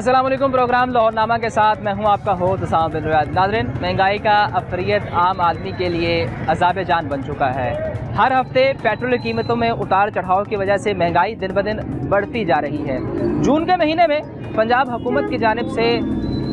अस्सलाम वालेकुम। प्रोग्राम लाहौरनामा के साथ मैं हूं आपका होस्ट उसामा बिन रियाद। नाज़रीन, महंगाई का अफरियत आम आदमी के लिए अज़ाब जान बन चुका है। हर हफ्ते पेट्रोल की कीमतों में उतार चढ़ाव की वजह से महंगाई दिन ब दिन बढ़ती जा रही है। जून के महीने में पंजाब हुकूमत की जानिब से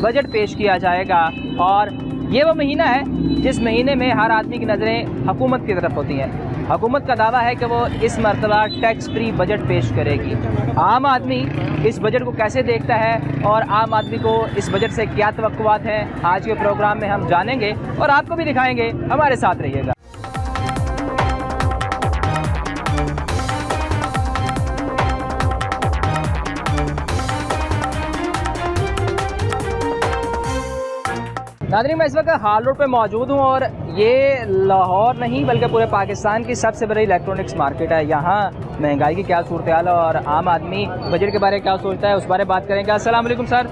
बजट पेश किया जाएगा और ये वो महीना है जिस महीने में हर आदमी की नज़रें हुकूमत की तरफ होती हैं। हुकूमत का दावा है कि वो इस मरतबा टैक्स फ्री बजट पेश करेगी। आम आदमी इस बजट को कैसे देखता है और आम आदमी को इस बजट से क्या तवक्कुआत हैं, आज के प्रोग्राम में हम जानेंगे और आपको भी दिखाएंगे। हमारे साथ रहिएगा। नाज़रीन, मैं इस वक्त हाल रोड पे मौजूद हूँ और ये लाहौर नहीं बल्कि पूरे पाकिस्तान की सबसे बड़ी इलेक्ट्रॉनिक्स मार्केट है। यहाँ महंगाई की क्या सूरत हाल है और आम आदमी बजट के बारे में क्या सोचता है, उस बारे में बात करेंगे। अस्सलाम वालेकुम सर,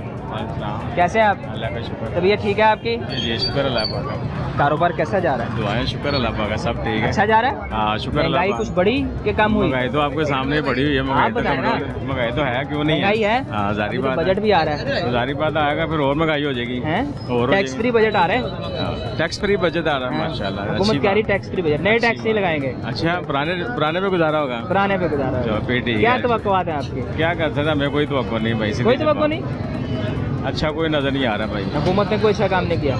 कैसे हैं आप? अल्लाह का शुक्र। तबीयत ठीक है आपकी? जी शुक्र अल्लाह का। कारोबार कैसा जा रहा है? दुआएं शुक्र अल्लाह का, सब ठीक है। अच्छा जा रहा है? हाँ शुक्र अल्लाह महंगाई का। कुछ बढ़ी कि कम हुई? महंगाई तो आपके सामने पड़ी हुई है। आप बताएं ना। महंगाई तो है, क्यों नहीं महंगाई है? हाँ जारी अभी तो बात बजट भी आ रहा है। है। जारी बात आएगा फिर और महंगाई हो जाएगी। और टैक्स फ्री बजट आ रहा है। टैक्स फ्री बजट आ रहा है माशाल्लाह। हुकूमत कह रही टैक्स फ्री बजट, नए टैक्स नहीं लगाएंगे। अच्छा, पुराने पे गुजारा होगा। पुराने पे गुजारा चलो, फिर ठीक क्या है। तवक्कुआत है आपकी? क्या कर सकता, मैं कोई तवक्को नहीं भाई। कोई तवक्को नहीं? अच्छा कोई नजर नहीं आ रहा भाई। हुकूमत ने कोई अच्छा काम नहीं किया।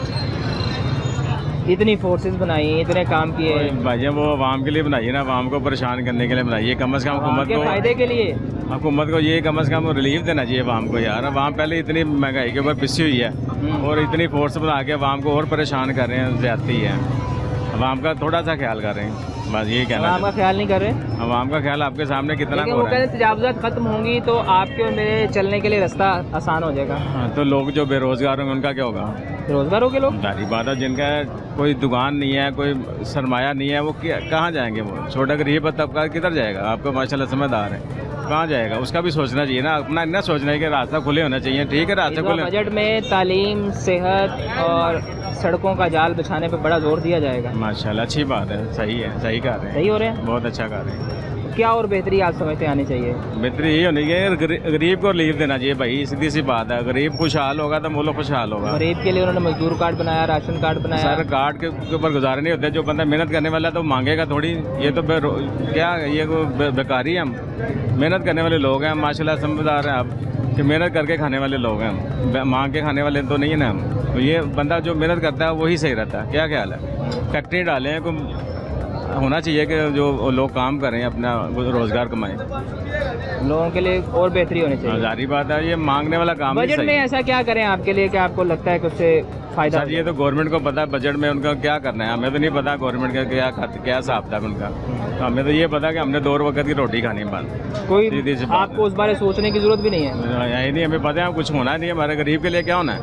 इतनी फोर्सेस बनाई, इतने काम किए भाई वो आवाम के लिए बनाइए ना, आवाम को परेशान करने के लिए बनाइए। कम से कम हुकूमत के फायदे के लिए हुकूमत को ये कम से कम रिलीफ देना चाहिए आवाम को। यार आवाम पहले इतनी महंगाई के ऊपर पिसी हुई है और इतनी फोर्स बना के आवाम को और परेशान कर रहे हैं, ज्यादती है। आवाम का थोड़ा सा ख्याल कर रहे हैं, बस ये कहना। आवाम का ख्याल नहीं कर रहे? आवाम का ख्याल आपके सामने कितना वो कहते तजावुज़ात खत्म होंगी तो आपके और मेरे चलने के लिए रास्ता आसान हो जाएगा। हाँ, तो लोग जो बेरोजगार होंगे उनका क्या होगा? बेरोजगारों के लोग सारी बात है, जिनका कोई दुकान नहीं है, कोई सरमाया नहीं है, वो कहाँ जाएंगे? वो छोटा गरीब तबका किधर जाएगा? आपको माशाल्लाह समझदार है, कहाँ जाएगा? उसका भी सोचना चाहिए ना, अपना इतना सोचना है कि रास्ता खुले होना चाहिए। ठीक है, रास्ते खुले। बजट में तालीम, सेहत और सड़कों का जाल बिछाने पे बड़ा जोर दिया जाएगा। माशाल्लाह, अच्छी बात है, सही है, सही कर रहे हैं। सही हो रहे हैं, बहुत अच्छा कर रहे हैं। क्या और बेहतरी आप समझते आनी चाहिए? बेहतरी ये होनी चाहिए, गरीब को रिलीफ देना चाहिए भाई, सीधी सी बात है। गरीब खुशहाल होगा तो मुल्क खुशहाल होगा। गरीब के लिए उन्होंने मजदूर कार्ड बनाया, राशन कार्ड बनाया। सारे कार्ड के ऊपर गुजारे नहीं होते। जो बंदा मेहनत करने वाला तो मांगेगा थोड़ी। ये तो क्या ये बेकारी है? हम मेहनत करने वाले लोग हैं माशाल्लाह, समझदार हैं आप कि मेहनत करके खाने वाले लोग हैं हम, मांग के खाने वाले तो नहीं है ना हम। तो ये बंदा जो मेहनत करता है वही सही रहता है। क्या ख्याल है? फैक्ट्री डालें, होना चाहिए कि जो लोग काम करें अपना रोजगार कमाएं, लोगों के लिए और बेहतरी होनी चाहिए। जारी बात है, ये मांगने वाला काम बजट में ऐसा क्या करें आपके लिए कि आपको लगता है कि उससे फायदा? ये तो गवर्नमेंट को पता है बजट में उनका क्या करना है। हमें तो नहीं पता गवर्नमेंट का क्या हिसाब था उनका। तो हमें तो ये पता कि हमने 2 वक्त की रोटी खानी है बस। कोई आपको उस बारे सोचने की जरूरत भी नहीं है? यही नहीं, हमें पता है कुछ होना नहीं है। हमारे गरीब के लिए क्या होना है?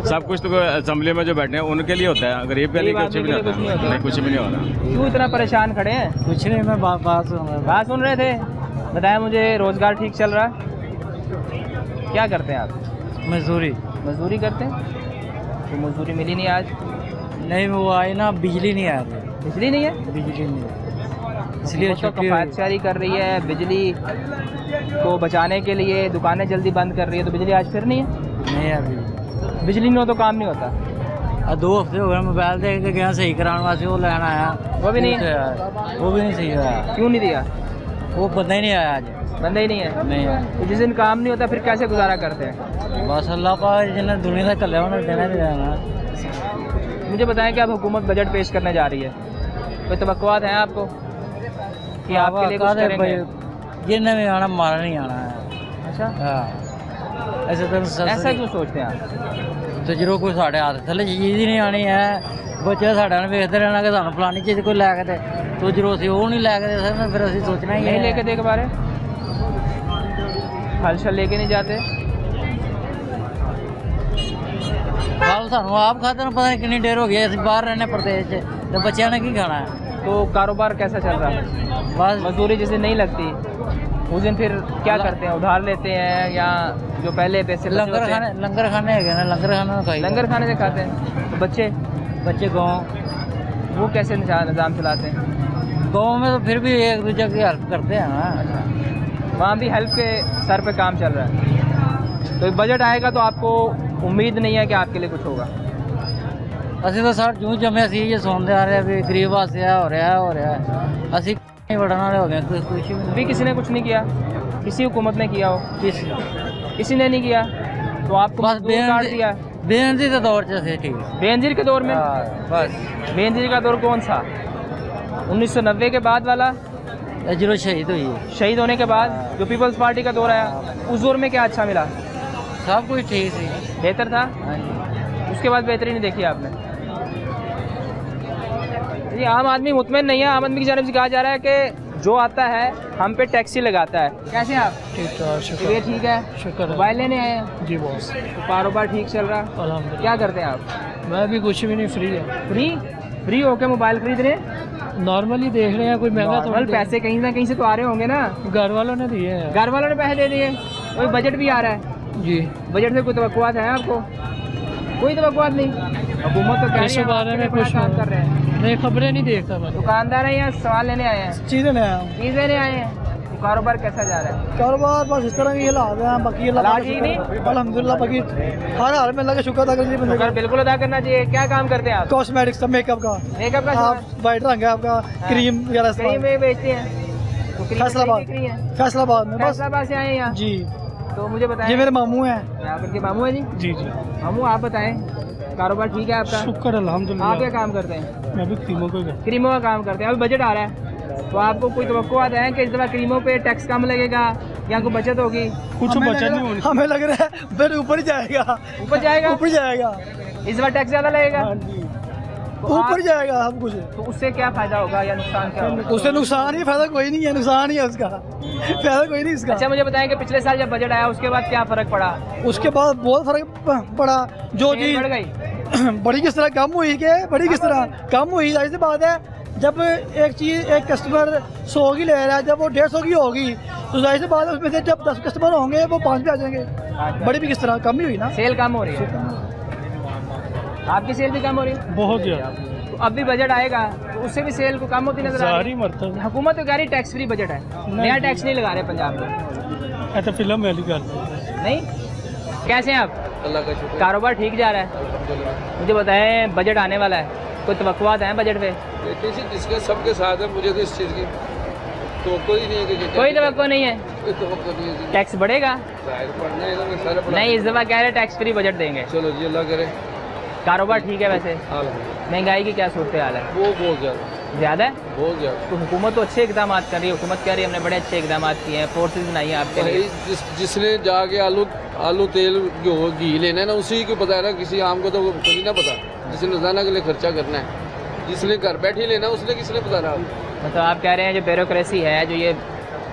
सब कुछ तो असेंबली में जो बैठे हैं उनके लिए होता है, गरीब के लिए कुछ भी नहीं होता। नहीं, कुछ भी नहीं हो रहा। क्यों इतना परेशान खड़े हैं? कुछ नहीं, मैं बात सुन रहे थे। बताएं मुझे, रोजगार ठीक चल रहा है? क्या करते हैं आप? मजदूरी करते हैं? तो मजदूरी मिली नहीं आज? नहीं, वो आई ना, बिजली नहीं आया था। बिजली नहीं है? बिजली नहीं, इसलिए तो कफायतशारी कर रही है। बिजली को बचाने के लिए दुकानें जल्दी बंद कर रही है, तो बिजली आज फिर नहीं है? नहीं है अभी। बिजली नहीं हो तो काम नहीं होता। 2 हफ्ते हो गए, मोबाइल देख के गया सही कराने वास्ते, वो लेना आया, वो भी नहीं सही हुआ। क्यों नहीं दिया? वो बंदा ही नहीं आया आज। बंदा ही नहीं है? नहीं है। तो जिस दिन काम नहीं होता फिर कैसे गुजारा करते हैं? बस अल्लाह पाक जिन्हें दुनिया से कल उन्हें देना भी देना। मुझे बताएं कि अब हुकूमत बजट पेश करने जा रही है, कोई तवक्कुआत हैं आपको कि आपके लिए कुछ करेंगे? जिन्हें भी आना, मारा नहीं आना है। अच्छा, ऐसा क्यों सोचते हैं आप? तो जो कोई साढ़े हाथ थले चीज़ ही नहीं आनी है। बच्चे साढ़े वेखते रहना कि सानू फलानी चीज़ कोई लैके दे, तो जो असी वो नहीं लैके दे सकते, फिर असी सोचना ही नहीं लेके दे के बारे फल शल लेके नहीं जाते। फल सानू आप खाते ना, पता नहीं कितनी देर हो गई, असी बाहर रहने प्रदेश से, तो बच्चों ने की खाना है। तो कारोबार कैसा चल रहा है? बस मजदूरी जिस दिन नहीं लगती उस दिन फिर क्या करते हैं? उधार लेते हैं या जो पहले पैसे? लंगर खाने है ना, लंगर खाने लंगर खाने से खाते हैं। तो बच्चे गाँव वो कैसे निज़ाम चलाते हैं? गाँव में तो फिर भी एक दूसरे की हेल्प करते हैं ना। वहाँ भी हेल्प के सर पे काम चल रहा है। तो बजट आएगा तो आपको उम्मीद नहीं है कि आपके लिए कुछ होगा? ਅਸੀਂ ਤਾਂ ਸਰ ਜੂੰ ਜੰਮੇ ਸੀ ਇਹ ਸੁਣਦੇ ਆ ਰਹੇ ਵੀ ਗਰੀਬ ਵਾਸਤੇ ਆ ਹੋ ਰਿਹਾ ਅਸੀਂ ਨਹੀਂ ਵੜਨ ਵਾਲੇ ਹੋ ਗਏ ਕੁਝ ਵੀ अभी किसी ने कुछ नहीं किया, किसी हुकूमत ने किया हो? किसी ने नहीं किया तो आपको बस मजदूर काट दिया। बेनजी के दौर से थे ठीक बेनजीर के दौर में? बस बेनजीर का दौर कौन सा? 1990 के बाद वाला? जो शहीद हुई है शहीद होने के बाद जो पीपल्स पार्टी का दौर आया, उस दौर में क्या अच्छा मिला? सब कुछ ठीक थी। बेहतर था? हाँ जी। उसके बाद बेहतरी नहीं देखी आपने? जी, आम आदमी मुतमईन नहीं है। आम आदमी की जानिब से कहा जा रहा है कि जो आता है हम पे टैक्स ही लगाता है। कैसे हैं आप? ठीक है, ये ठीक है, शुक्र है। मोबाइल लेने आए हैं? जी बॉस, तो कारोबार ठीक चल रहा? अल्हम्दुलिल्लाह। क्या करते हैं आप? मैं भी कुछ भी नहीं, फ्री है। फ्री हो के मोबाइल खरीद रहे हैं? नॉर्मली देख रहे हैं, कोई महंगा तो नॉर्मल पैसे कहीं ना कहीं से तो आ रहे होंगे ना? घर वालों ने दिए हैं। घर वालों ने पैसे दे दिए, कोई बजट भी आ रहा है। जी, बजट से कोई तवक्कुआत है आपको? कोई तवक्कुआत नहीं। हुकूमत तो कह रही इस है बारे में अपना कुछ काम कर रहे हैं। नहीं, खबरें नहीं देखता मैं। दुकानदार है या सवाल लेने आए हैं? चीज़ें नहीं आया हूँ। चीज़ लेने आए हैं। तो कारोबार कैसा जा रहा है? कारोबार बस इस तरह की हालात हैं, बाकी हालात ठीक नहीं? अल्हम्दुलिल्लाह, बाकी हर हाल में अल्लाह का शुक्र अदा करने बंदे शुक्र बिल्कुल अदा करना चाहिए। क्या काम करते हैं आप? कॉस्मेटिक्स का, मेकअप का, मेकअप का आप वाइट रंग है आपका, क्रीम वगैरह कहीं इस्तेमाल। में बेचते हैं? तो क्रीम फैसलाबाद, बिक रही है? फैसलाबाद में बस। फैसलाबाद से आए हैं यहाँ? जी, तो मुझे बताएं। ये मेरे मामू हैं। आप इनके मामू हैं जी? जी जी, मामू आप बताएं, कारोबार ठीक है आपका? शुक्र आप क्या अल्हम्दुलिल्लाह। काम करते हैं? मैं भी क्रीमों को क्रीमों का काम करते हैं। अभी बजट आ रहा है तो आपको कोई तवक्कुआत है कि इस दफ़ा क्रीमों पे टैक्स कम लगेगा या कोई बचत होगी? कुछ बचत नहीं होनी। हमें लग रहा है फिर ऊपर ही जाएगा, ऊपर जाएगा? ऊपर जाएगा। इस बार टैक्स ज़्यादा लगेगा? हाँ जी, तो ऊपर आप- जाएगा सब कुछ। तो उससे क्या फ़ायदा होगा या नुकसान क्या होगा? उससे नुकसान ही, फायदा कोई नहीं है, नुकसान ही है उसका, फायदा कोई नहीं इसका। अच्छा मुझे बताएं कि पिछले साल जब बजट आया उसके बाद क्या फ़र्क पड़ा? उसके बाद बहुत फर्क पड़ा। जो सेल चीज बढ़ गई? बड़ी किस तरह कम हुई के, बड़ी किस तरह कम हुई, ऐसी बात है। जब एक चीज़ एक कस्टमर 100 की ले रहा है, जब वो 150 की होगी तो जाहिर सी बात है उसमें से जब 10 कस्टमर होंगे वो 5 पे आ जाएंगे। बड़ी भी किस तरह कम ही हुई ना, सेल कम हो रही है? आपकी सेल भी कम हो रही है? बहुत ज़्यादा। तो अब भी बजट आएगा तो उससे भी सेल को कम होती नजर आ रही है। मरतब हुकूमत तो कह रही टैक्स फ्री बजट है, नया टैक्स नहीं लगा रहे पंजाब में। ऐसा फिल्म वाली कर नहीं? कैसे हैं आप? अल्लाह का शुक्र। कारोबार ठीक जा रहा है? मुझे बताएं बजट आने वाला है, कोई तवक्कुआत है बजट पे? किसी जिसके सबके साथ है, मुझे तो इस चीज़ की तो कोई नहीं है कि कोई तवक्को नहीं है? कोई तवक्को नहीं है। टैक्स बढ़ेगा? जाहिर पढ़ने का मैं सारे पढ़ा। नहीं, इस दफ़ा कह रहे टैक्स फ्री बजट देंगे। चलो जी, अल्लाह करे। कारोबार ठीक है वैसे? अल्हम्दुलिल्लाह। महंगाई की क्या सूरत हाल है? वो बहुत ज़्यादा, ज़्यादा है? बहुत ज़्यादा। तो हुकूमत तो अच्छे इकदाम कर रही है, हुकूमत कह रही है हमने बड़े अच्छे इकदाम किए हैं, फोर्सेज बनाई है आपके लिए। भाई जिसने जाके आलू तेल जो घी लेना है ना, उसी को पता है ना, किसी आम को तो कभी ना पता। जिसने रोजाना के लिए खर्चा करना है, जिसने घर बैठे लेना है, उसने किसने पता रहा। मतलब आप कह रहे हैं जो ब्यूरोक्रेसी है, जो ये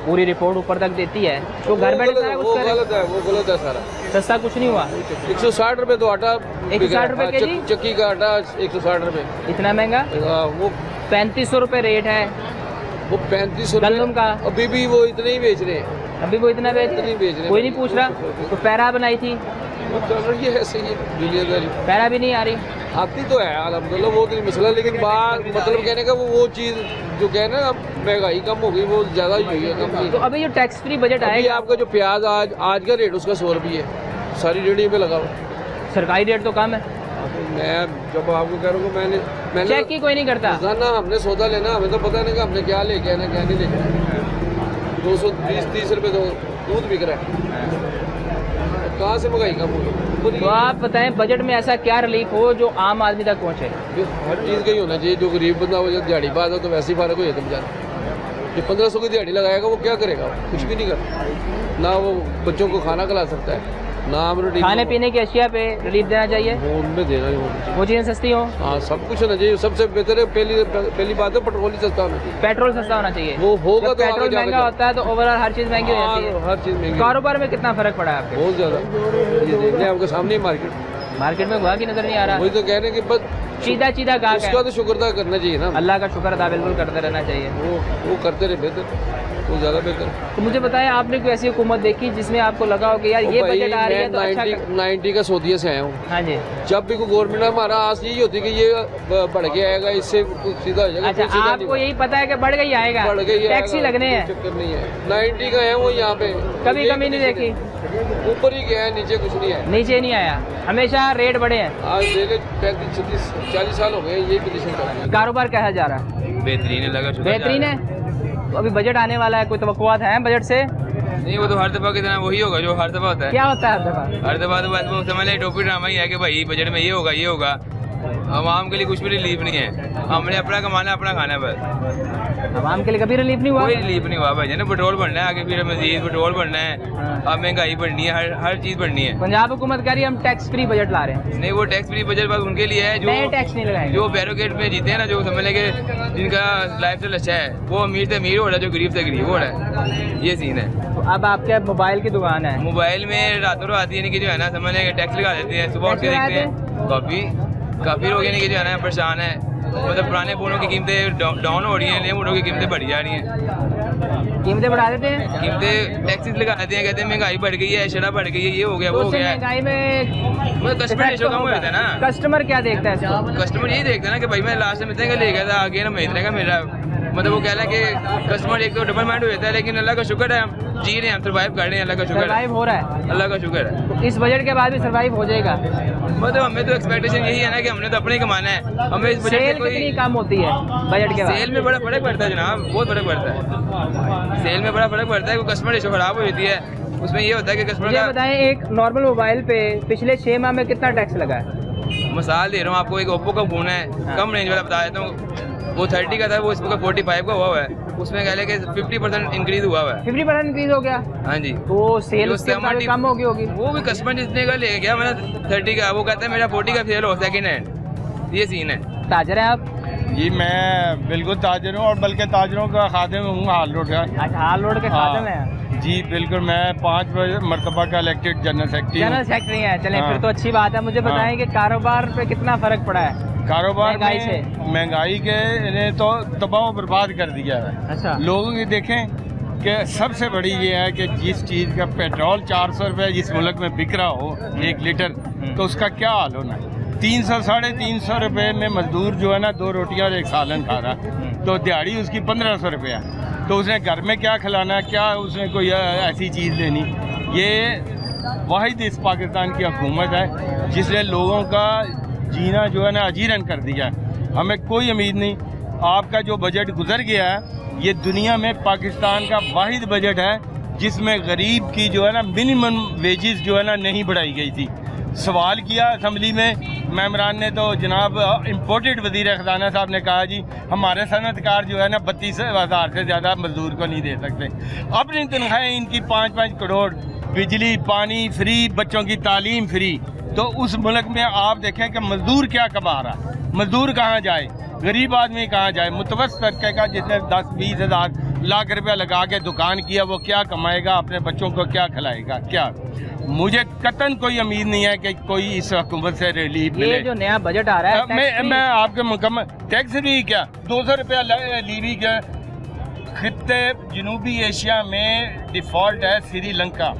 पूरी रिपोर्ट ऊपर तक देती है, तो घर बैठे सारा वो कुछ करे। गलत है, वो गलत है सारा। सस्ता कुछ नहीं हुआ? 160 रुपये तो आटा, 160 रुपये हाँ, केजी? चक्की का आटा 160 रुपये। इतना महंगा? वो 3500 रुपये रेट है वो 3500 गंदम का। अभी भी वो इतने ही बेच रहे हैं। अभी वो इतना बेच इतनी बेच रहे हैं। कोई नहीं पूछ रहा? तो पैरा बनाई थी, वो चल रही है ऐसे ही दुनियादारी। पैरा भी नहीं आ रही। आती तो है अल्हम्दुलिल्लाह, वो तो नहीं मसला, लेकिन बात मतलब कहने का वो चीज़ जो कहना अब महंगाई कम हो गई, वो ज़्यादा ही हुई है, कम नहीं। तो अभी जो टैक्स फ्री बजट अभी आएगा, आपका जो प्याज आज का रेट उसका 100 रुपये है, सारी रेडी पे लगा हुआ। सरकारी रेट तो कम है। मैं जब आपको कह रहा हूँ, मैंने चेक की कोई नहीं करता? रोजाना हमने सौदा लेना, हमें तो पता नहीं कि हमने क्या लेके आना क्या नहीं लेके आना। 220-30 रुपये तो दूध बिक रहा है, कहाँ से महंगाई कम होगी? तो आप बताएं बजट में ऐसा क्या रिलीफ हो जो आम आदमी तक पहुँचे? हर चीज़ का ही होना चाहिए। जो गरीब बंदा हो, जब दिहाड़ी बात हो तो वैसे ही फ़र्क हो जाता है बेचारा। जो 1500 की दिहाड़ी लगाएगा वो क्या करेगा? कुछ भी नहीं कर, ना वो बच्चों को खाना खिला सकता है, ना हम खाने पीने की अशिया पे रिलीफ देना चाहिए, वो उनमें देना ही होना चाहिए। वो चीज़ें सस्ती हो। हाँ, सब कुछ होना चाहिए। सबसे बेहतर है, पहली बात है पेट्रोल ही सस्ता होना चाहिए। पेट्रोल सस्ता होना चाहिए। वो होगा जब तो आगे पेट्रोल जाके महंगा होता है तो ओवरऑल हर चीज़ महंगी हो जाती है। हर चीज़ महंगी। कारोबार में कितना फर्क पड़ा है आपके? बहुत ज़्यादा। ये देख लें, आपके सामने ही मार्केट मार्केट में हुआ कि नजर नहीं आ रहा? वही तो कह रहे हैं कि बस सीधा सीधा गाहक उसका है। तो शुक्र अदा करना चाहिए ना, अल्लाह का शुक्र अदा बिल्कुल करते रहना चाहिए। वो करते रहे बेहतर, वो ज़्यादा बेहतर। तो मुझे बताएं, आपने कोई ऐसी हुकूमत देखी जिसमें आपको लगा हो कि यार ये भाई बजट आ रही है तो मैं अच्छा 90 का सौदिया से आया हूँ। हाँ जी। जब भी कोई गवर्नमेंट हमारा आस यही होती है कि ये बढ़ के आएगा, इससे सीधा हो जाएगा। अच्छा, फिर सीधा आपको नहीं यही पता है कि बढ़ गई आएगा, बढ़ गई टैक्स ही आएगा, लगने कोई हैं, चक्कर नहीं है। 90 का है वो यहाँ पे, कभी ये कमी नहीं देखी, ऊपर ही गया है, नीचे कुछ नहीं है। नीचे नहीं आया, हमेशा रेट बढ़े हैं। आज देखे 35 36 40 साल हो गए यही पोजीशन का। कारोबार कैसा जा रहा है? बेहतरीन है, लगा शुक्र बेहतरीन है। तो अभी बजट आने वाला है, कोई तवक्कुआत हैं बजट से? नहीं, वो तो हर दफा की तरह वही होगा जो हर दफा होता है। क्या होता है हर दफा? हर दफा तो बस वो समझ ले टोपी ड्रामा ही है कि भाई बजट में ये होगा ये होगा। आवाम के लिए कुछ भी रिलीफ नहीं है, हमने अपना कमाना अपना खाना है बस। आवाम के लिए कभी रिलीफ नहीं हुआ? कोई रिलीफ नहीं हुआ भाई, ना पेट्रोल बढ़ना है, आगे फिर मजीद पेट्रोल बढ़ना है, हाँ। अब महंगाई बढ़नी है, हर चीज़ बढ़नी है। पंजाब हुकूमत कह रही है हम टैक्स फ्री बजट ला रहे हैं। नहीं, वो टैक्स फ्री बजट बस उनके लिए है नए टैक्स नहीं लगाएंगे। जो बैरोकेट में जीते हैं ना, जो समझ लेंगे जिनका लाइफ स्टाइल अच्छा है, वो अमीर से अमीर हो रहा है, जो गरीब से गरीब हो रहा है, ये सीन है। तो अब आपके मोबाइल की दुकान है, मोबाइल में रातों रात यानी कि जो है ना समझ लेंगे टैक्स लगा देते हैं, सुबह उठ के टैक्स देखते हैं काफ़ी लोग यानी कि जो है ना परेशान है। मतलब पुराने फ़ोनों की कीमतें डाउन हो रही हैं, नए फ़ोनों की कीमतें बढ़ी जा रही हैं, कीमतें बढ़ा देते हैं। कीमतें टैक्सेस लगा देते हैं, कहते हैं महंगाई बढ़ गई है, शराब बढ़ गई है, ये हो गया तो वो हो उससे गया है। महंगाई में मतलब कस्टमर रेशो कम हो जाता है ना। कस्टमर क्या देखता है इसको? कस्टमर यही देखता है ना कि भाई मैं लास्ट में इतने का ले गया था, आगे ना मैं इतने का मेरा, मतलब वो कह रहा है कि कस्टमर एक तो डबल माइंड हो जाता है। लेकिन अल्लाह का शुक्र है, हम जी रहे हैं, हम सर्वाइव कर रहे हैं, अल्लाह का शुक्र है, सर्वाइव हो रहा है। अल्लाह का शुक्र है। तो इस बजट के बाद भी सर्वाइव हो जाएगा। मतलब हमें तो एक्सपेक्टेशन यही है ना कि हमने तो अपने ही कमाना है, हमें इस बजट सेल से कोई कितनी कम होती है बजट के बाद? सेल में बड़ा फर्क पड़ता है जनाब, बहुत फर्क पड़ता है, सेल में बड़ा फर्क पड़ता है। कोई कस्टमर रेशो खराब हो जाती है, उसमें ये होता है कि कस्टमर मुझे का, बताएं, एक नॉर्मल मोबाइल पे पिछले 6 माह में कितना टैक्स लगा है? मिसाल दे रहा हूँ आपको, एक ओप्पो का फ़ोन है, कम रेंज वाला बता देता हूँ, वो 30 का था, वो इसका 45 का हुआ है, उसमें कह लें कि 50% इंक्रीज हुआ है। 50% इंक्रीज हो गया, हाँ जी। तो सेल जो उसके मुताबिक हमारी- कम होगी होगी। वो भी कस्टमर जितने का ले गया, मैंने 30 का, वो कहता है मेरा 40 का फेल हो सेकंड हैंड, ये सीन है। ताजर है आप? जी मैं बिल्कुल ताजर हूँ, और बल्कि ताजरों का खादिम हूँ हाल रोड का। अच्छा, हाल रोड के हाँ। खाते में जी बिल्कुल, मैं 5 मरतबा का इलेक्टेड जनरल सेक्रेटरी जनरल हूँ। सेक्रेटरी हैं। चलें, हाँ। फिर तो अच्छी बात है। मुझे हाँ। बताएं कि कारोबार पे कितना फर्क पड़ा है कारोबार महंगाई में से? महंगाई के ने तो तबाह बर्बाद कर दिया है। अच्छा, लोगों की देखें कि सबसे बड़ी ये है कि जिस चीज़ का पेट्रोल 400 रुपये जिस मुल्क में बिक रहा हो 1 लीटर, तो उसका क्या हाल होना है। 300 साढ़े 300 रुपये में मजदूर जो है ना 2 रोटियां और 1 सालन खा रहा है, तो दिहाड़ी उसकी 1500 रुपया, तो उसने घर में क्या खिलाना, क्या उसने कोई ऐसी चीज़ लेनी। ये वाहिद इस पाकिस्तान की हुकूमत है जिसने लोगों का जीना जो है ना अजीरन कर दिया है। हमें कोई उम्मीद नहीं। आपका जो बजट गुजर गया है, ये दुनिया में पाकिस्तान का वाहिद बजट है जिसमें गरीब की जो है ना मिनिमम वेजेस जो है ना नहीं बढ़ाई गई थी। सवाल किया असम्बली में मेम्बरान ने, तो जनाब इम्पोर्टेड वज़ीर ख़जाना साहब ने कहा जी हमारे सनतकार जो है ना 32,000 से ज़्यादा मजदूर को नहीं दे सकते। अपनी तनख्वाहें इनकी 5-5 करोड़, बिजली पानी फ्री, बच्चों की तालीम फ्री। तो उस मुल्क में आप देखें कि मजदूर क्या कमा रहा है, मजदूर कहाँ जाए, गरीब आदमी कहाँ जाए। मुतवस्सित तबके का जिसने 10-20 हज़ार लाख रुपया लगा के दुकान किया, वो क्या कमाएगा, अपने बच्चों को क्या खिलाएगा, क्या। मुझे कतन कोई उम्मीद नहीं है कि कोई इस हुकूमत से रिलीफ ये मिले। जो नया बजट आ रहा है मैं आपके मुकम्मल टैक्स भी क्या 200 रुपया लीवी के खित्ते जनूबी एशिया में डिफ़ॉल्ट है श्रीलंका,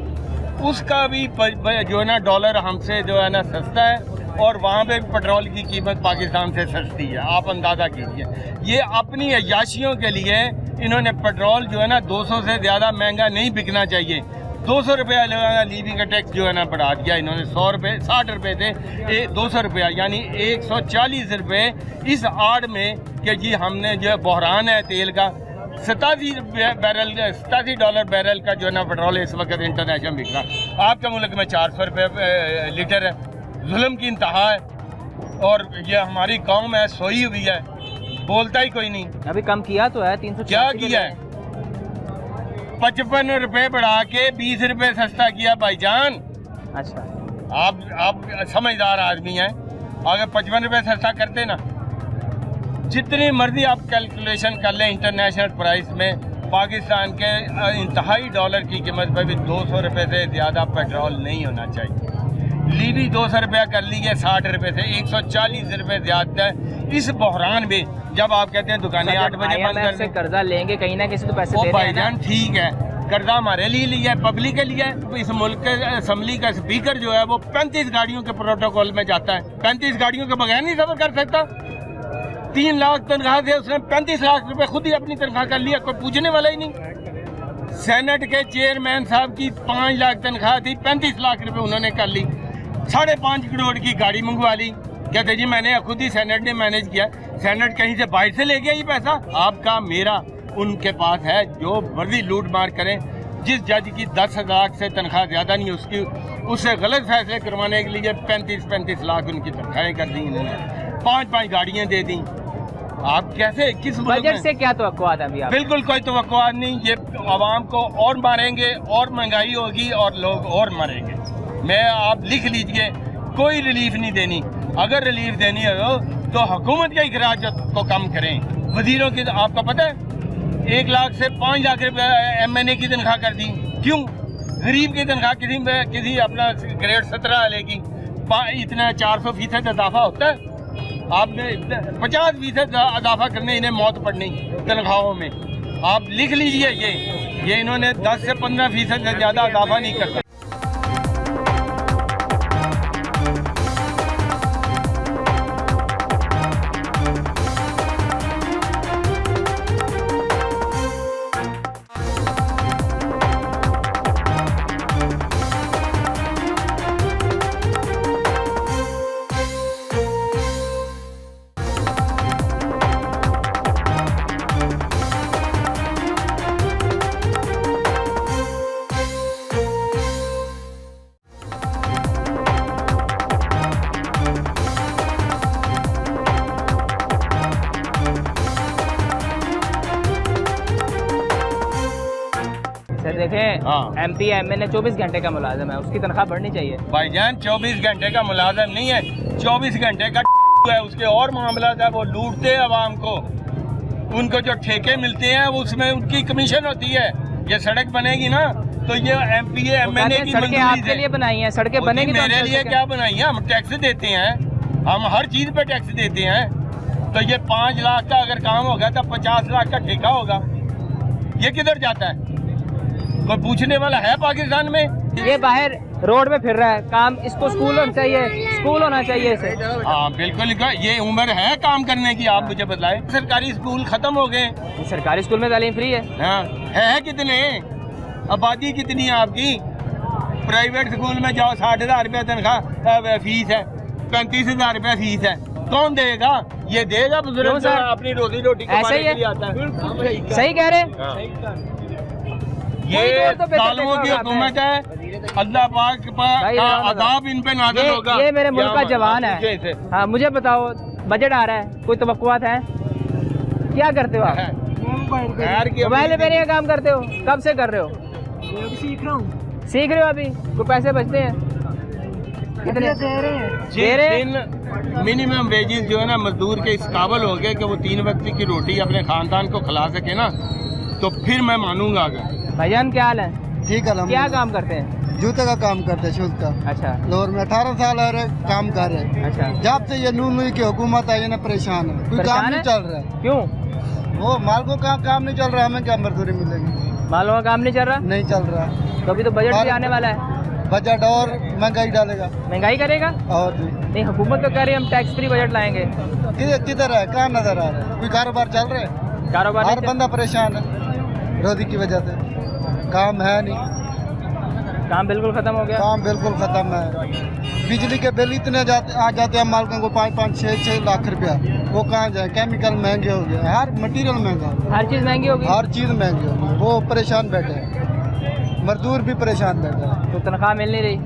उसका भी जो है ना डॉलर हमसे जो है ना सस्ता है, और वहाँ पे पेट्रोल की कीमत पाकिस्तान से सस्ती है। आप अंदाज़ा कीजिए, ये अपनी अय्याशियों के लिए इन्होंने पेट्रोल जो है ना 200 से ज़्यादा महंगा नहीं बिकना चाहिए। 200 रुपया लीवी का टैक्स जो है ना बढ़ा दिया इन्होंने। 100 रुपये 60 रुपये थे 200 रुपया, यानी 140 रुपये इस आड़ में कि जी हमने जो बहरान है तेल का। 87 डॉलर बैरल का जो है ना पेट्रोल इस वक्त इंटरनेशनल बिक रहा। आपके मुल्क में 400 रुपये लीटर है। जुल्म की इंतहा है, और ये हमारी कौम है सोई हुई है, बोलता ही कोई नहीं। अभी कम किया तो है 300। क्या किया है? 55 रुपये बढ़ा के 20 रुपये सस्ता किया भाईजान। अच्छा, आप समझदार आदमी हैं, अगर 55 रुपये सस्ता करते ना, जितनी मर्जी आप कैलकुलेशन कर लें इंटरनेशनल प्राइस में, पाकिस्तान के इंतहाई डॉलर की कीमत पर भी 200 रुपये से ज़्यादा पेट्रोल नहीं होना चाहिए। लीवी 200 रुपया कर ली है 60 रुपए से, 140 रुपए ज्यादा है। इस बहरान में जब आप कहते हैं दुकानें 8 बजे बंद कर से दें, कर्जा लेंगे कहीं ना किसी तो पैसे वो दे रहे हैं ना। भाईजान ठीक है, कर्जा हमारे लिए लिया है, पब्लिक के लिए है। इस मुल्क के असम्बली का स्पीकर जो है वो 35 गाड़ियों के प्रोटोकॉल में जाता है, 35 गाड़ियों के बगैर नहीं सफर कर सकता। 3 लाख तनख्वाह से उसने 35 लाख रुपए खुद ही अपनी तनख्वाह कर लिया, कोई पूछने वाला ही नहीं। सेनेट के चेयरमैन साहब की 5 लाख तनख्वाह थी, 35 लाख रुपए उन्होंने कर ली। 5.5 करोड़ की गाड़ी मंगवा ली, कहते जी मैंने खुद ही सेनेट ने मैनेज किया। सेनेट कहीं से बाहर से ले गया ये पैसा, आपका मेरा उनके पास है, जो मर्जी लूट मार करें। जिस जज की 10 लाख से तनख्वाह ज्यादा नहीं, उसकी उससे गलत फैसले करवाने के लिए 35 लाख उनकी तनख्वाहें कर दी इन्होंने, 5 गाड़ियां दे दी। आप कैसे किस मुल्क बजट में? से क्या तवक्कुआत है अभी आप? बिल्कुल कोई तवक्कुआत नहीं। ये आवाम को और मारेंगे, और महंगाई होगी और लोग और मरेंगे। मैं आप लिख लीजिए, कोई रिलीफ नहीं देनी। अगर रिलीफ देनी हो तो हुकूमत के अखराज को कम करें। वजीरों की आपको पता है 1 लाख से 5 लाख रुपए MNA की तनख्वाह कर दी। क्यों? गरीब की तनख्वाह किसी अपना ग्रेड 17 लेगी, इतना 400% इजाफा होता है। आपने 50% इजाफा करने इन्हें मौत पड़नी तनख्वाहों में। आप लिख लीजिए, ये इन्होंने 10 से 15% से ज्यादा इजाफा नहीं करता। सर देखें, हाँ। MP MNA 24 घंटे का मुलाजिम है, उसकी तनख्वाह बढ़नी चाहिए। भाईजान 24 घंटे का मुलाजिम नहीं है, 24 घंटे का है। उसके और मामला है, वो लूटते हैं आवाम को। उनको जो ठेके मिलते हैं वो उसमें उनकी कमीशन होती है। ये सड़क बनेगी ना तो ये MPA MNA की सड़कें मंजूरी आपके से। लिए बनाई हैं, सड़कें वो बनेगी जी तो हम मेरे चल लिए सकें। क्या बनाई है? हम टैक्स देते हैं, हम हर चीज पे टैक्स देते हैं। तो ये 5 लाख का अगर काम होगा तो 50 लाख का ठेका होगा। ये किधर जाता है? कोई पूछने वाला है पाकिस्तान में? ये बाहर रोड में फिर रहा है, काम इसको स्कूल होना चाहिए, स्कूल होना चाहिए इसे। हाँ बिल्कुल, ये उम्र है काम करने की, आप मुझे बताएं। सरकारी स्कूल खत्म हो गए। सरकारी स्कूल में तालीम फ्री है। हाँ है कितने? आबादी कितनी है आपकी? प्राइवेट स्कूल में जाओ 60,000 रुपया तनख्वाह फीस है, 35,000 रुपया फीस है। कौन देगा? ये देगा बुजुर्ग क्यों सर? अपनी रोजी रोटी ऐसे कमाने ही के है। लिए आता है। सही कह रहे हैं? ये कोई और तो बेहतर जालिमों की देखा होगा हुकूमत है। अल्लाह पाक भाई, का रहमत अज़ाब इन पे नाज़िल होगा। ये मेरे मुल्क का जवान पूछे है। इसे। हाँ मुझे बताओ, बजट आ रहा है, कोई तवक्कुआत है? क्या करते हो आप? खैर की मोबाइल रिपेयरिंग का काम करते हो? कब से कर रहे हो? सीख रहे हो अभी? कोई पैसे बचते हैं? कितने दे रहे हैं? दिन मिनिमम वेजेस जो है ना मजदूर के इस काबिल हो गए कि वो 3 वक्त की रोटी अपने खानदान को खिला सके ना, तो फिर मैं मानूंगा। अगर भाईजान क्या हाल है? ठीक है, क्या काम करते हैं? जूते का काम करते हैं, शूज का। अच्छा लोर में 18 साल है, काम कर रहे हैं। अच्छा, जब से ये नून की हुकूमत आई है ना, परेशान है, कोई परेशान काम नहीं है? चल रहा है। क्यों? वो मालकों का काम नहीं चल रहा, हमें क्या मजदूरी मिलेगी? मालों का काम नहीं चल रहा? नहीं चल रहा। तो अभी तो बजट भी आने वाला है, बजट और महंगाई डालेगा। महंगाई करेगा? और भी नहीं, हुकूमत तो कह रही है हम टैक्स फ्री बजट लाएंगे। किधर है, कहाँ नजर आ रहा है? कोई कारोबार चल रहा है? कारोबार हर नहीं चल- बंदा परेशान है रोजी की वजह से। काम है नहीं, काम बिल्कुल खत्म हो गया। काम बिल्कुल खत्म है। बिजली के बिल इतने आ जाते हैं मालकों को 5-5, 6-6 लाख रुपया। वो कहाँ जाए? केमिकल महंगे हो गए, हर मटेरियल महंगा हो गया, हर चीज़ महंगी होगी, हर चीज़ महंगी हो गई। वो परेशान बैठे हैं, मजदूर भी परेशान बैठे हैं। तो तनख्वाह मिल नहीं रही।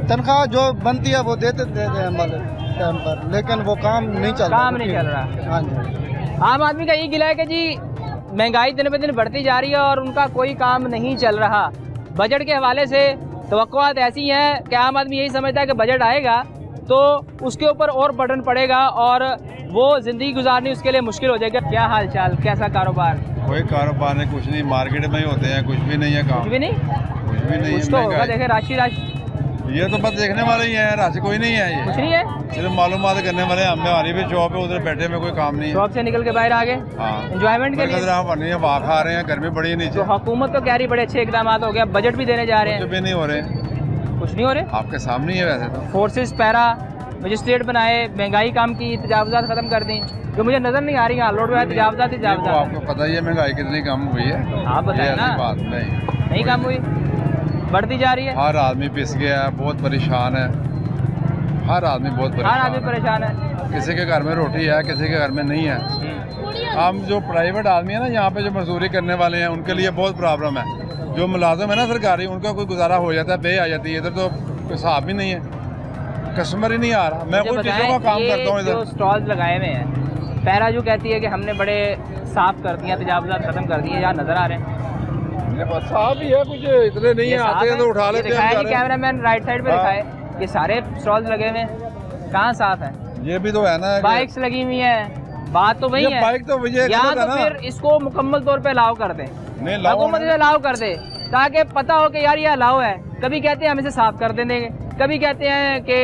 तनख्वाह जो बनती है वो देते हैं हमारे टाइम पर, लेकिन वो काम नहीं चल रहा। काम नहीं चल रहा। हाँ जी। आम आदमी का ये गिला है कि जी महंगाई दिन ब दिन बढ़ती जा रही है और उनका कोई काम नहीं चल रहा। बजट के हवाले से तवक्कुआत ऐसी हैं कि आम आदमी यही समझता है कि बजट आएगा तो उसके ऊपर और बर्डन पड़ेगा और वो ज़िंदगी गुजारनी उसके लिए मुश्किल हो जाएगा। क्या हाल चाल, कैसा कारोबार? कोई कारोबार नहीं, कुछ नहीं, मार्केट में ही होते हैं, कुछ भी नहीं है काम, कुछ भी नहीं, कुछ भी नहीं कुछ है। तो होगा। महंगाई देखे राशि ये तो बस देखने वाले ही हैं, रश कोई नहीं है, ये कुछ नहीं है, सिर्फ मालूमात करने वाले हैं। हमारी भी शॉप है, उधर बैठे में कोई काम नहीं है। शॉप से निकल के बाहर आ गए हाँ, एंजॉयमेंट के लिए। बनी है, वहाँ खा रहे हैं, गर्मी बड़ी है तो नीचे, हुकूमत तो कह रही बड़े अच्छे इकदाम हो गया, बजट भी देने जा रहे कुछ हैं, भी नहीं हो रहे हैं, कुछ नहीं हो रहे। आपके सामने ही है वैसे तो। फोर्सेस पैरा मजिस्ट्रेट बनाए, महंगाई कम की, तजावजात खत्म कर दी, जो मुझे नजर नहीं आ रही। हाँ, लोड में तजावजात ही ये वो तजावजात। आपको पता ही है महंगाई कितनी कम हुई है, आप बताएं ये ना, ऐसी बात नहीं कम हुई, बढ़ती जा रही है। हर आदमी पिस गया है, बहुत परेशान है, हर आदमी बहुत हर आदमी परेशान है। परेशान है। किसी के घर में रोटी है, किसी के घर में नहीं है। हम जो प्राइवेट आदमी है ना, यहाँ पे जो मजदूरी करने वाले हैं, उनके लिए बहुत प्रॉब्लम है। जो मुलाजिम है ना सरकारी, उनका कोई गुजारा हो जाता है, बे आ जाती है। इधर तो कोई हिसाब ही नहीं है, कस्टमर ही नहीं आ रहा। मैं कुछ चीज़ों का काम करता हूँ जो इधर। स्टॉल्स लगाए हुए हैं, पैरा जो कहती है कि हमने बड़े साफ कर दिया, तजावजात खत्म कर दिए, यहाँ नजर आ रहे हैं। साफ ही है, कुछ इतने नहीं है, आते हैं तो उठा लेते हैं। दिखाया कैमरामैन राइट साइड पे दिखाए, ये सारे स्टॉल्स लगे हुए हैं, कहाँ साफ है? ये भी तो है ना, बाइक्स लगी हुई है, बात तो वही ये है। बाइक तो ये यहाँ गलत है तो ना। फिर इसको मुकम्मल तौर पे अलाउ कर दें, नहीं, लाओ हुकूमत इसे अलाउ कर दे, ताकि पता हो कि यार ये अलाउ है। कभी कहते हैं हम इसे साफ कर देंगे, कभी कहते हैं कि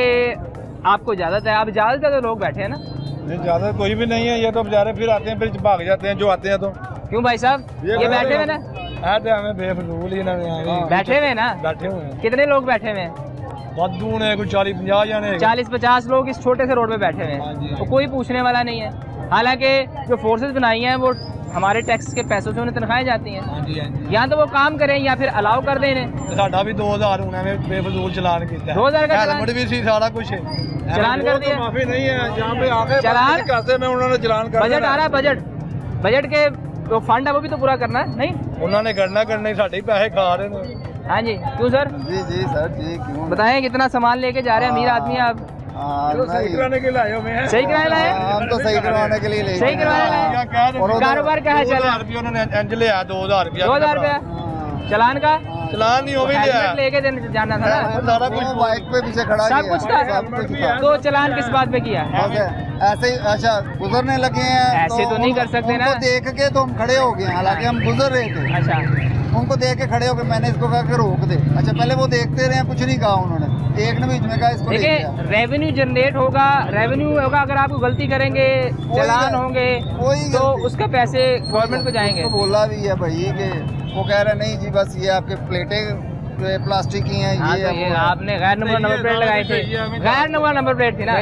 आपको इजाजत है। अब इजाजत है तो लोग बैठे हैं ना। नहीं, ज्यादा कोई भी नहीं है, ये तो बेचारे फिर आते हैं, फिर भाग जाते हैं जो आते हैं। तो क्यों भाई साहब, ये बैठे हुए ना, हमें बेफजूल ही बैठे हुए ना, बैठे हुए हैं, कितने लोग बैठे हुए हैं? वादू ने कुछ 40-50 जाने 40-50 लोग इस छोटे से रोड पे बैठे हुए हैं, तो कोई पूछने वाला नहीं है। हालांकि जो फोर्सेस बनाई हैं वो हमारे टैक्स के पैसों से उन्हें तनख्वाहें जाती हैं। या तो वो काम करें या फिर अलाउ कर दें इन्हें। साडा भी 2000 उन्होंने बेफजूल चलान किया, 2000 का चलान? हेलमेट भी सी, सारा कुछ चलान कर दिया, माफी नहीं है, जहाँ पे आके चलान कहते में उन्होंने चलान कर बजट आ रहा है, बजट के जो फंड है वो भी तो पूरा करना है। नहीं, उन्होंने करना साढ़े पैसे खा रहे हैं। हाँ जी, क्यों सर? जी सर जी, क्यों बताएं, कितना सामान लेके जा रहे हैं, अमीर आदमी है आप? सही कराने के लिए आए हुए हैं। सही कराने लाए? हम तो सही करवाने के लिए ले सही करवाने लाए। कारोबार क्या है? चल 2000 रुपये उन्होंने एंज लिया, 2000 रुपया 2000 रुपया चलान का, चलान नहीं हो भी लिया, हेलमेट लेके जाना था ना, सारा कुछ बाइक पे पीछे खड़ा सब किया, कुछ था। सब कुछ था। तो चलान किस बात पे किया? ऐसे ही अच्छा गुजरने लगे हैं, ऐसे तो नहीं कर सकते ना। उनको देख के तो हम खड़े हो गए, हालांकि हम गुजर रहे थे। अच्छा, उनको देख के खड़े हो गए, मैंने इसको कहा कि रोक दे। अच्छा, पहले वो देखते रहे, कुछ नहीं कहा उन्होंने, एक ने बीच में कहा इसको देखिए रेवेन्यू जनरेट होगा, रेवेन्यू होगा, अगर आप गलती करेंगे, चलान होंगे, तो उसके पैसे गवर्नमेंट को जाएंगे। तो बोला भी है भाई कि वो कह रहे नहीं जी, बस ये आपके प्लेटें प्लास्टिक की हैं। हाँ, तो ये आपने गैर नंबर प्लेट लगाई थी, गैर नंबर प्लेट थी ना?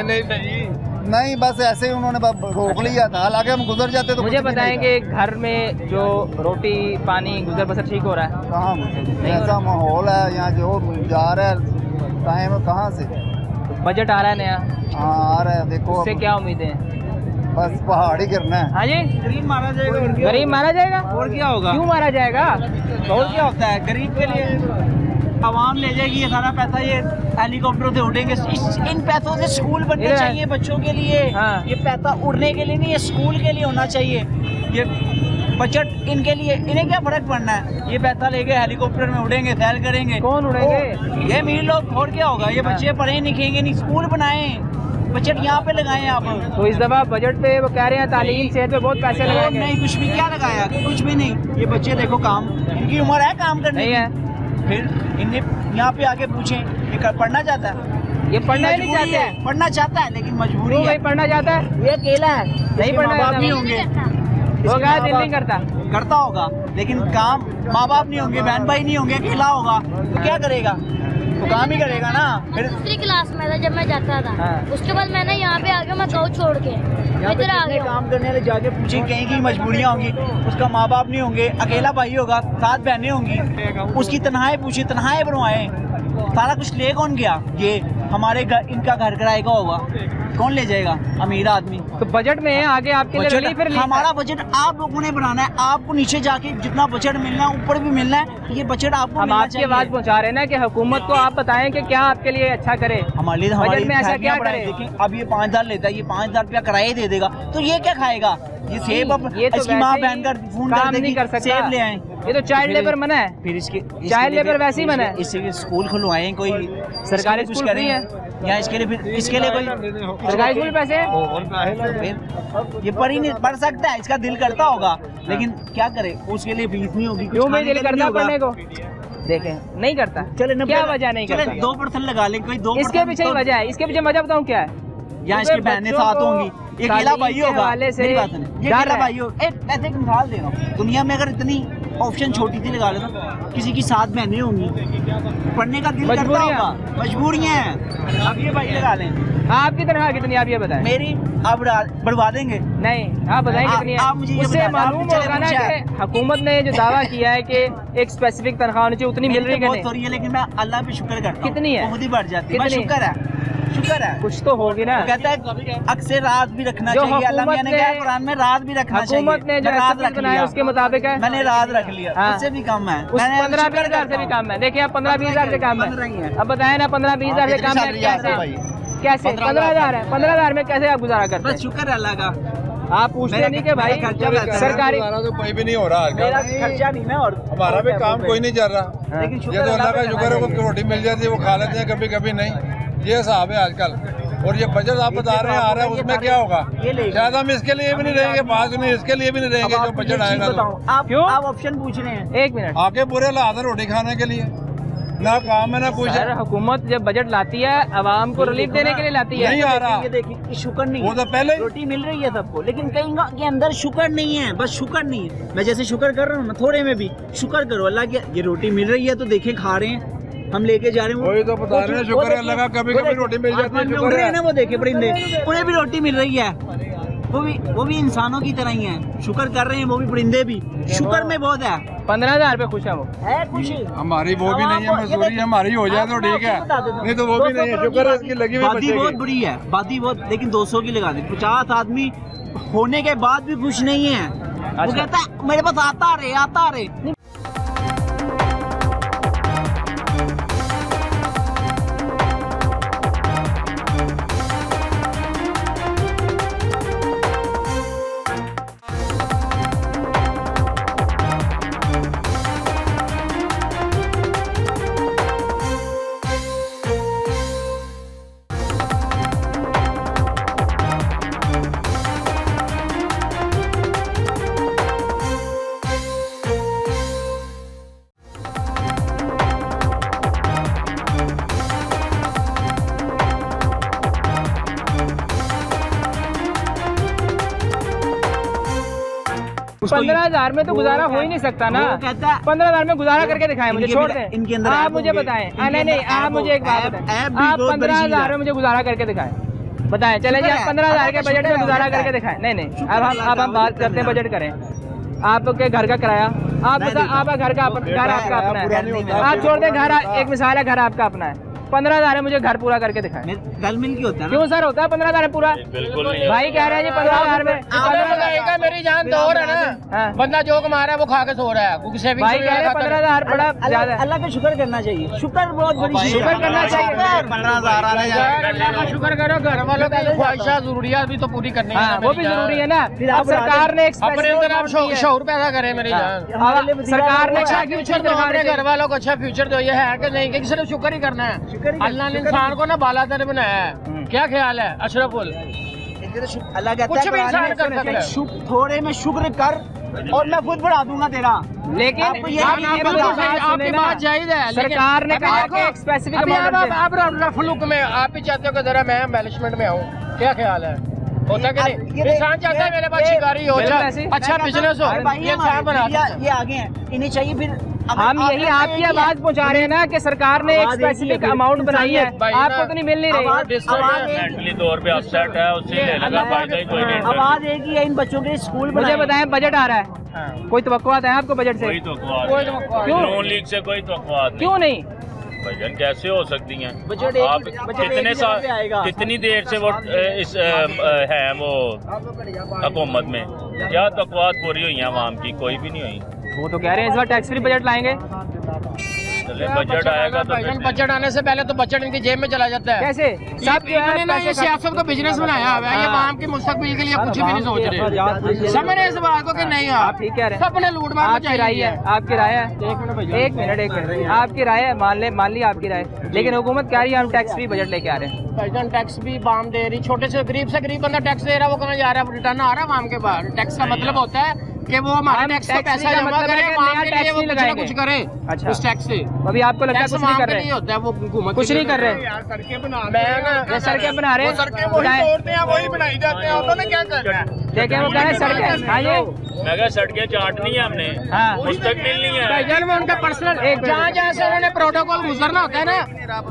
नहीं, बस ऐसे ही उन्होंने रोक लिया था, हालांकि हम गुजर जाते तो मुझे बताएंगे, घर में जो रोटी पानी गुजर बसर ठीक हो रहा है? कहाँ ऐसा माहौल है यहाँ, जो जा रहा है टाइम कहाँ से। बजट आ रहा है नया, हाँ आ रहा है, देखो उससे क्या उम्मीदें हैं? बस पहाड़ ही गिरना है। हाँ जी, गरीब मारा जाएगा। गरीब मारा जाएगा? और क्या होगा? क्यों मारा जाएगा? और क्या होता है गरीब के लिए? आवाम ले जाएगी ये सारा पैसा, ये हेलीकॉप्टर से उड़ेंगे। इन पैसों से स्कूल बनने चाहिए बच्चों के लिए। हाँ। ये पैसा उड़ने के लिए नहीं, ये स्कूल के लिए होना चाहिए। ये बजट इनके लिए, इन्हें क्या फर्क पड़ना है? ये पैसा लेके हेलीकॉप्टर में उड़ेंगे, सैर करेंगे। कौन उड़ेंगे? ये अमीर लोग। और क्या होगा? ये बच्चे पढ़े लिखेंगे नहीं, स्कूल बनाए, बजट यहाँ पे लगाए आप। तो इस दफा बजट पे वो कह रहे हैं तालीम सेहत पे बहुत पैसे लगाएंगे। नहीं, कुछ भी क्या लगाया, कुछ भी नहीं। ये बच्चे देखो, काम इनकी उम्र है काम करने नहीं की। है, फिर इन्हें यहाँ पे आके पूछें, ये पढ़ना चाहता है? ये पढ़ना ही नहीं चाहते हैं। पढ़ना चाहता है लेकिन मजबूरी है। भाई पढ़ना चाहता है, ये अकेला है, नहीं पढ़ना माँ बाप चाहता। नहीं होंगे, वो कहा दिल नहीं करता, करता होगा लेकिन काम, माँ बाप नहीं होंगे, बहन भाई नहीं होंगे, अकेला होगा तो क्या करेगा? तो काम ही करेगा ना। फिर दूसरी क्लास में था जब मैं जाता था। हाँ। उसके बाद मैंने यहाँ पे आके मैं गाँव छोड़ के इधर आ गया। काम करने वाले जाके पूछे, कहीं की मजबूरियाँ होंगी, उसका माँ बाप नहीं होंगे, अकेला भाई होगा, 7 बहनें होंगी, उसकी तनख्वाहें पूछी, तनख्वाहें बनवाए, सारा कुछ ले कौन गया? ये हमारे घर, इनका घर किराएगा होगा, कौन ले जाएगा? अमीर आदमी। तो बजट में आगे आपके लिए रिलीफ है। हमारा बजट आप लोगों ने बनाना है। आपको नीचे जाके जितना बजट मिलना है, ऊपर भी मिलना है, ये बजट आपको हम आपकी आवाज पहुंचा रहे हैं ना कि हुकूमत को आप बताएं कि क्या आपके लिए अच्छा करे, हमारे लिए। बजट में ऐसा क्या करे? देखें, अब ये 5000 लेता है, ये 5000 रुपया किराया दे देगा, तो ये क्या खाएगा? ये सेब, अब ये तो इसकी माँ वैसे बहन का फोन काम कर देगी, नहीं कर सकता। सेब ले आए। ये तो चाइल्ड लेबर मना है। फिर इसके चाइल्ड लेबर वैसे ही मना है। इसके स्कूल खुलवाएं, कोई सरकारी कुछ स्कूल करें नहीं है। या इसके लिए, फिर इसके लिए कोई सरकारी स्कूल पैसे हैं? फिर ये पढ़ ही नहीं, पढ़ सकता है, इसका दिल करता होगा, लेकिन क्या करे, उसके लिए फीस नहीं होगी। क्यों भाई दिल करता पढ़ने को? देखें नहीं करता। चले क्या वजह नहीं करता? 2% लगा लें, कोई 2%। इसके पीछे ही वजह है, इसके पीछे वजह बताऊं क्या है? यहाँ इसकी बहनें साथ होंगी, एक अकेला भाई होगा, मेरी बात सुने, ये अकेला भाई हो, ऐसे एक मिसाल दे रहा हूँ, दुनिया में अगर इतनी ऑप्शन छोटी सी लगा लेना, किसी की 7 बहनें होंगी, पढ़ने का दिल करता होगा, मजबूरियाँ हैं। अब ये भाई लगा लें। आपकी तनख्वाह कितनी, आप ये बताएं। मेरी आप बढ़वा देंगे? नहीं, आप बताएं कितनी है? आप मुझे ये उससे बताएं, मालूम आप होगा ना कि हुकूमत ने जो दावा किया है कि एक स्पेसिफिक तनख्वाह होनी चाहिए, उतनी मिल रही है कि बहुत नहीं? सॉरी है, लेकिन मैं अल्लाह पे शुक्र करता हूँ। कितनी है? खुद ही बढ़ जाती है, बस कितनी? शुक्र है, शुक्र है। कुछ तो होगी ना। वो कहता है अक्सर रात भी रखना जो चाहिए, अल्लाह मियां ने हुकूमत कहा ने- कुरान में रात भी रखना चाहिए। हुकूमत ने जो मैं रात एस्टिमेट रख बनाया लिया, उसके मुताबिक है। मैंने रात रख लिया, हाँ। उससे भी कम है। उस मैंने 15-20 शुक्र हज़ार से भी करता कम है। देखिए आप 15-20 हज़ार से कम बन रही है। हैं। अब बताएं ना 15-20 हज़ार से कम है कैसे? कैसे 15,000 है? 15,000 में कैसे आप गुजारा करते बस हैं? शुक्र है अल्लाह का। आप पूछते नहीं कि भाई मेरा खर्चा रहता है। सरकारी गुजारा तो कोई भी नहीं हो रहा मेरा आजकल। खर्चा नहीं ना, और हमारा भी काम कोई नहीं चल रहा। लेकिन ये तो अल्लाह का शुक्र है, वो रोटी मिल जाती है, वो खा लेते हैं, कभी कभी नहीं। ये हिसाब है आजकल। और ये बजट आप बता रहे हैं आ रहा है, उसमें क्या होगा? शायद हम इसके लिए भी नहीं रहेंगे, बात नहीं, इसके लिए भी नहीं रहेंगे जो बजट आएगा तो। आप क्यों? आप ऑप्शन पूछ रहे हैं। एक मिनट आगे बुरे हालात है रोटी खाने के लिए, ना काम है ना कुछ सर, है। हुकूमत जब बजट लाती है आवाम को रिलीफ देने के लिए लाती है। नहीं आ रहा। ये देखिए, ये शुक्र नहीं वो है। तो पहले ही- रोटी मिल रही है सबको, लेकिन कहीं के अंदर शुक्र नहीं है, बस शुक्र नहीं है। मैं जैसे शुक्र कर रहा हूँ ना, थोड़े में भी शुक्र करो अल्लाह की, ये रोटी मिल रही है तो देखें खा रहे हैं, हम लेके जा रहे हैं। वही तो बता रहे हैं, शुक्र है अल्लाह का, कभी कभी रोटी मिल जाती है, आसमान में शुक्र उड़ रहे हैं है। ना, वो देखे परिंदे, उन्हें भी रोटी मिल रही है, वो भी इंसानों की तरह ही है, शुक्र कर रहे हैं वो भी, परिंदे भी, शुक्र में बहुत है। 15,000 पे खुश है वो। है खुश। हमारी वो भी नहीं है, मजदूरी हमारी हो जाए तो ठीक है, नहीं तो वो भी नहीं है। शुक्र है इसकी लगी हुई बादी बहुत बचेगी। बुरी है, बादी बहुत, लेकिन 200 की लगा दी। 50 आदमी होने के बाद भी खुश नहीं है। वो कहता है मेरे पास आता रहे। उसको 15,000 में तो वो गुजारा हो ही नहीं सकता ना। वो कहता है 15,000 में गुजारा करके दिखाएं मुझे, इनके छोड़ भी- दें। इनके अंदर आप ऐप मुझे होंगे। बताएं। इनके नहीं नहीं, अंदर आप ऐप मुझे एक बात ऐप बताएं। भी आप बहुत बड़ी चीज़ 15,000 है। में मुझे गुजारा करके दिखाएं। बताएं, चले जी, आप 15,000 के बजट में गुजारा करके दिखाएं। नहीं नहीं, अब हम बात करते हैं, बजट करें। आपके घर का किराया, आप बता, आपका घर का घर आपका अपना है, आप छोड़ दें घर, एक मिसाल है, घर आपका अपना है। 15,000 है, मुझे घर पूरा करके दिखाएं। गल मिल के होता है ना। क्यों सर, होता है 15,000 में पूरा? बिल्कुल नहीं। भाई कह रहे हैं जी 15,000 में। मेरी जान तो और है ना, हाँ। बंदा जो कमा रहा है वो खा के सो रहा है, क्योंकि सेविंग भाई कह रहे हैं 15,000 बड़ा ज्यादा है। अल्लाह का शुक्र करना चाहिए, शुक्र बहुत बड़ी चीज़ है। शुक्र करना चाहिए। 15,000 आ रहा है। अल्लाह का शुक्र करो, घर वालों की ख्वाहिशात जरूरियात भी तो पूरी करनी है। हाँ, वो भी जरूरी है ना। फिर अब आप सरकार ने एक अपने specific अंदर आप amount दी है। शौर पैदा करें मेरी जान। हमारे लिए वसीला सरकार ने हुआ है। अच्छा फ्यूचर दो, अपने घर वालों को अच्छा फ्यूचर दो, ये है कि नहीं कि सिर्फ शुक्र ही करना है। शुक्र ही- अल्लाह ने इंसान को ना बालादर बनाया है। क्या ख्याल है अशरफुल? अल्लाह कहता कुछ है भी इंसान कुरान में, कर सकता है। थोड़े में शुक्र कर और मैं खुद बढ़ा दूंगा तेरा। लेकिन आपको ये आप नहीं ये पता, बात आपकी सुने ना। बात जायज है, लेकिन सरकार ने अभी कहा देखो, कि एक स्पेसिफिक अभी अमाउंट आप रफलुक में आप भी चाहते हो कि जरा मैं एम्बेलिशमेंट में आऊँ, क्या ख्याल है? होता कि नहीं? ये- इंसान चाहता है मेरे पास ये- शिकारी हो, बिल्कुल अच्छा ऐसे ही। अच्छा बिजनेस हो, अरे भाई ये इंसान बना ये सकता है। ये आगे हैं, इन्हें चाहिए फिर हम यही आपकी आवाज पहुंचा रहे हैं ना कि सरकार ने एक आवाज एक ही है, स्पेसिफिक फिर अमाउंट बनाई है, भाई आपको ना- तो नहीं मिल नहीं रही। मेंटली तौर पे अपसेट है, उससे लेने का फायदा ही कोई नहीं। आवाज एक ही है, इन बच्चों के स्कूल मुझे बनाए। बताएं, बजट आ रहा है, कोई तवक्कुआत है आपको बजट से? कोई तो क्यों? नून लीग से कोई तो क्यों नहीं? भजन कैसे हो सकती हैं? बजट एक आप ही- बजट एक कितने ही जगह पे आएगा। कितनी देर से वो इस है वो हुकूमत में, क्या तकवात पूरी हुई हैं आवाम की? कोई भी नहीं हुई। वो तो कह रहे हैं इस बार टैक्स फ्री बजट लाएंगे। चले बजट आएगा तो भाईजान, बजट आने से पहले तो बजट इनकी जेब में चला जाता है। कैसे? सब जो है इन्होंने ना ये पैसे सियासत को बिजनेस बनाया हुआ है, ये आवाम के मुस्तकबिल के लिए कुछ भी नहीं सोच रहे। समझ रहे इस बात को कि नहीं? आप ठीक कह रहे हैं। सबने लूट मार आपकी राय है, आपकी राय है, एक मिनट आपकी राय है, मान ली आपकी राय, लेकिन हुकूमत कह रही है हम टैक्स फ्री बजट लेके आ रहे हैं। भाईजान टैक्स भी बाम दे रही, छोटे से गरीब बंदा टैक्स दे रहा है, वो कहाँ जा रहा है? रिटर्न आ रहा है आवाम के पास। टैक्स का मतलब होता है कि वो हमारे टैक्स का पैसा जमा करे, आवाम के लिए वो कुछ ना कुछ करे। अच्छा, उस टैक्स से अभी आपको लगता है कुछ नहीं कर रहे? होता है वो हुकूमत कुछ नहीं कर रहे, सड़कें बना सड़कें बना रहे, सड़कें वही तोड़ते हैं, वही बनाई जाते हैं, उन्होंने क्या करना है? देखें वो कह रहे हैं सड़कें। हाँ जी, मैं सड़कें चाटनी है हमने, हाँ, मुस्तकबिल नहीं है। भाईजान वो उनका पर्सनल जहाँ जहाँ से उन्होंने प्रोटोकॉल गुजरना होता है ना,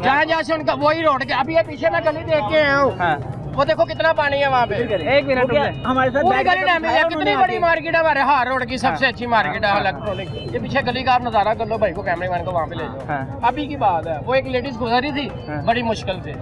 जहाँ जहाँ से उनका वही रोड के। अभी ये पीछे मैं गली देख के आया हूँ, हाँ, वो देखो कितना पानी है वहाँ पे। एक मिनट हमारे साथ पूरी गली डैमेज है। कितनी बड़ी मार्केट है हमारे हार रोड की, सबसे अच्छी मार्केट है इलेक्ट्रॉनिक। ये पीछे गली का आप नजारा कर लो, भाई को कैमरे मैन को वहाँ पे ले जाओ। हाँ, अभी की बात है, वो एक लेडीज गुजरी थी हाँ, बड़ी मुश्किल से,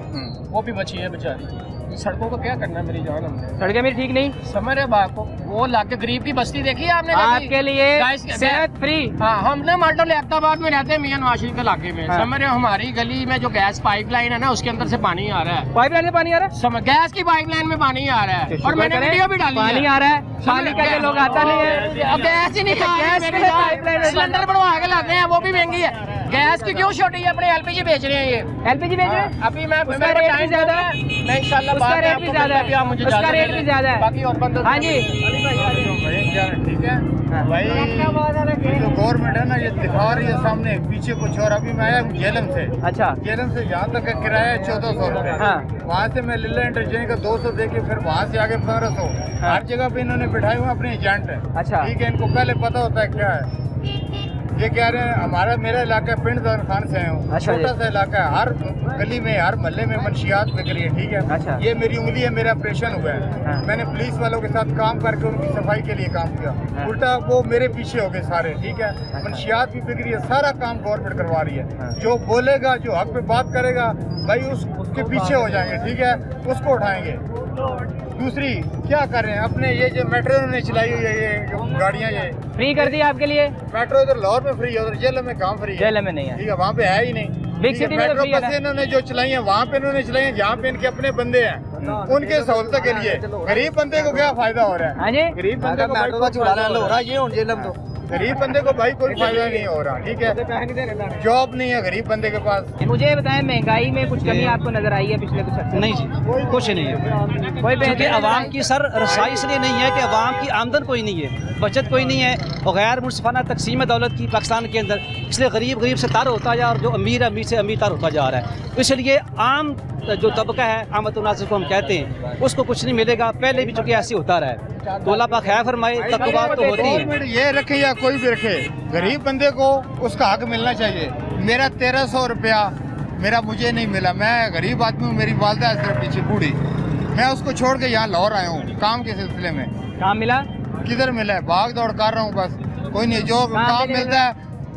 वो भी बची है बेचारी। सड़कों को क्या करना है मेरी जान, हमने सड़कें मेरी ठीक नहीं। समझ रहे बात को, वो लाके गरीब की बस्ती देखी है आपने? आपके लिए गाइस सेहत फ्री। हाँ, हम ना माल्टो लियाकताबाद में रहते हैं, मियां नवाज शरीफ के इलाके में। हाँ, समझ रहे हो, हमारी गली में जो गैस पाइपलाइन है ना, उसके अंदर से पानी आ रहा है। पाइपलाइन में पानी आ रहा है? समझ, गैस की पाइपलाइन में पानी आ रहा है, और मैंने वीडियो भी डाली है। पानी आ रहा है, पानी का के लोग आता नहीं है। अब गैस ही नहीं, गैस के पाइपलाइन सिलेंडर बनवा के लाते हैं, वो भी महंगी है। गैस की क्यों शॉर्टेज है? अपने एलपीजी बेच रहे हैं ये, एलपीजी बेच रहे हैं। अभी मैं उसका रेट भी ज्यादा है, मैं इंशाल्लाह उसका रेट भी ज्यादा है, मुझे उसका रेट भी ज्यादा है। बाकी और बंदों। हाँ जी, ठीक है भाई, जो गवर्नमेंट है ना ये दिखा रही है सामने, पीछे कुछ और। अभी मैं आया हूँ जेलम से। अच्छा, जेलम से यहाँ तक का किराया है 1400 रुपये। हाँ, वहाँ से मैं लिल्ला इंटरचेंज का 200 दे के फिर वहाँ से आगे 1500। हाँ, हर जगह पे इन्होंने बिठाए हुए अपने एजेंट। अच्छा, ठीक है, इनको पहले पता होता है क्या है। ये कह रहे हैं मेरा इलाका पिंड दान खान से हूँ, अच्छा, छोटा सा इलाका है, हर गली में हर मोहल्ले में मंशियात बिक रही है। ठीक है, अच्छा, ये मेरी उंगली है, मेरा ऑपरेशन हुआ है। हाँ, मैंने पुलिस वालों के साथ काम करके उनकी सफाई के लिए काम किया। हाँ, उल्टा वो मेरे पीछे हो गए सारे। ठीक है, मंशियात भी बिक रही है, सारा काम गवर्नमेंट करवा रही है। हाँ, जो बोलेगा, जो हक पे बात करेगा भाई, उसके पीछे हो जाएंगे। ठीक है, उसको उठाएंगे। दूसरी क्या कर रहे हैं, अपने ये जो मेट्रो ने चलाई हुई है, ये गाड़ियाँ ये फ्री कर दी आपके लिए। मेट्रो इधर लाहौर में फ्री है, उधर जेल में कहाँ फ्री है? जेल में नहीं है। ठीक है, वहाँ पे है ही नहीं। बिग सिटी में मेट्रो बसें इन्होंने जो चलाई हैं वहाँ पे इन्होंने चलाई हैं जहाँ पे इनके अपने बंदे हैं, उनके सहूलत के लिए। गरीब बंदे को क्या फायदा हो रहा है? हाँ जी, गरीब बंदे को गरीब बंदे को भाई कोई फायदा नहीं हो रहा। ठीक है, जॉब नहीं है गरीब बंदे के पास। मुझे बताएं, महंगाई में कुछ कमी आपको नजर आई है पिछले कुछ अर्से? नहीं जी, कुछ नहीं है। कोई क्योंकि आवाम की सर रसाई इसलिए नहीं है कि आवाम की आमदन कोई नहीं है, बचत कोई नहीं है, और गैर मुनसिफाना तकसीम दौलत की पाकिस्तान के अंदर, इसलिए गरीब गरीब से तर होता जा, और जो अमीर है अमीर से अमीर तर होता जा रहा है। इसलिए आम जो तबका है, आमद नासिर को हम कहते हैं, उसको कुछ नहीं मिलेगा। पहले भी चूँकि ऐसे होता रहा है, तो अल्लाह पाक खैर फरमाए, तकवा तो होती है। ये रखे या कोई भी रखे, गरीब बंदे को उसका हक मिलना चाहिए। मेरा 1300 रुपया मेरा मुझे नहीं मिला, मैं गरीब आदमी हूँ, मेरी वालदा है सिर्फ पीछे बूढ़ी, मैं उसको छोड़ के यहाँ लाहौर आया हूँ काम के सिलसिले में। काम मिला? किधर मिला है? भाग दौड़ कर रहा हूँ बस, कोई नहीं। जो काम मिलता है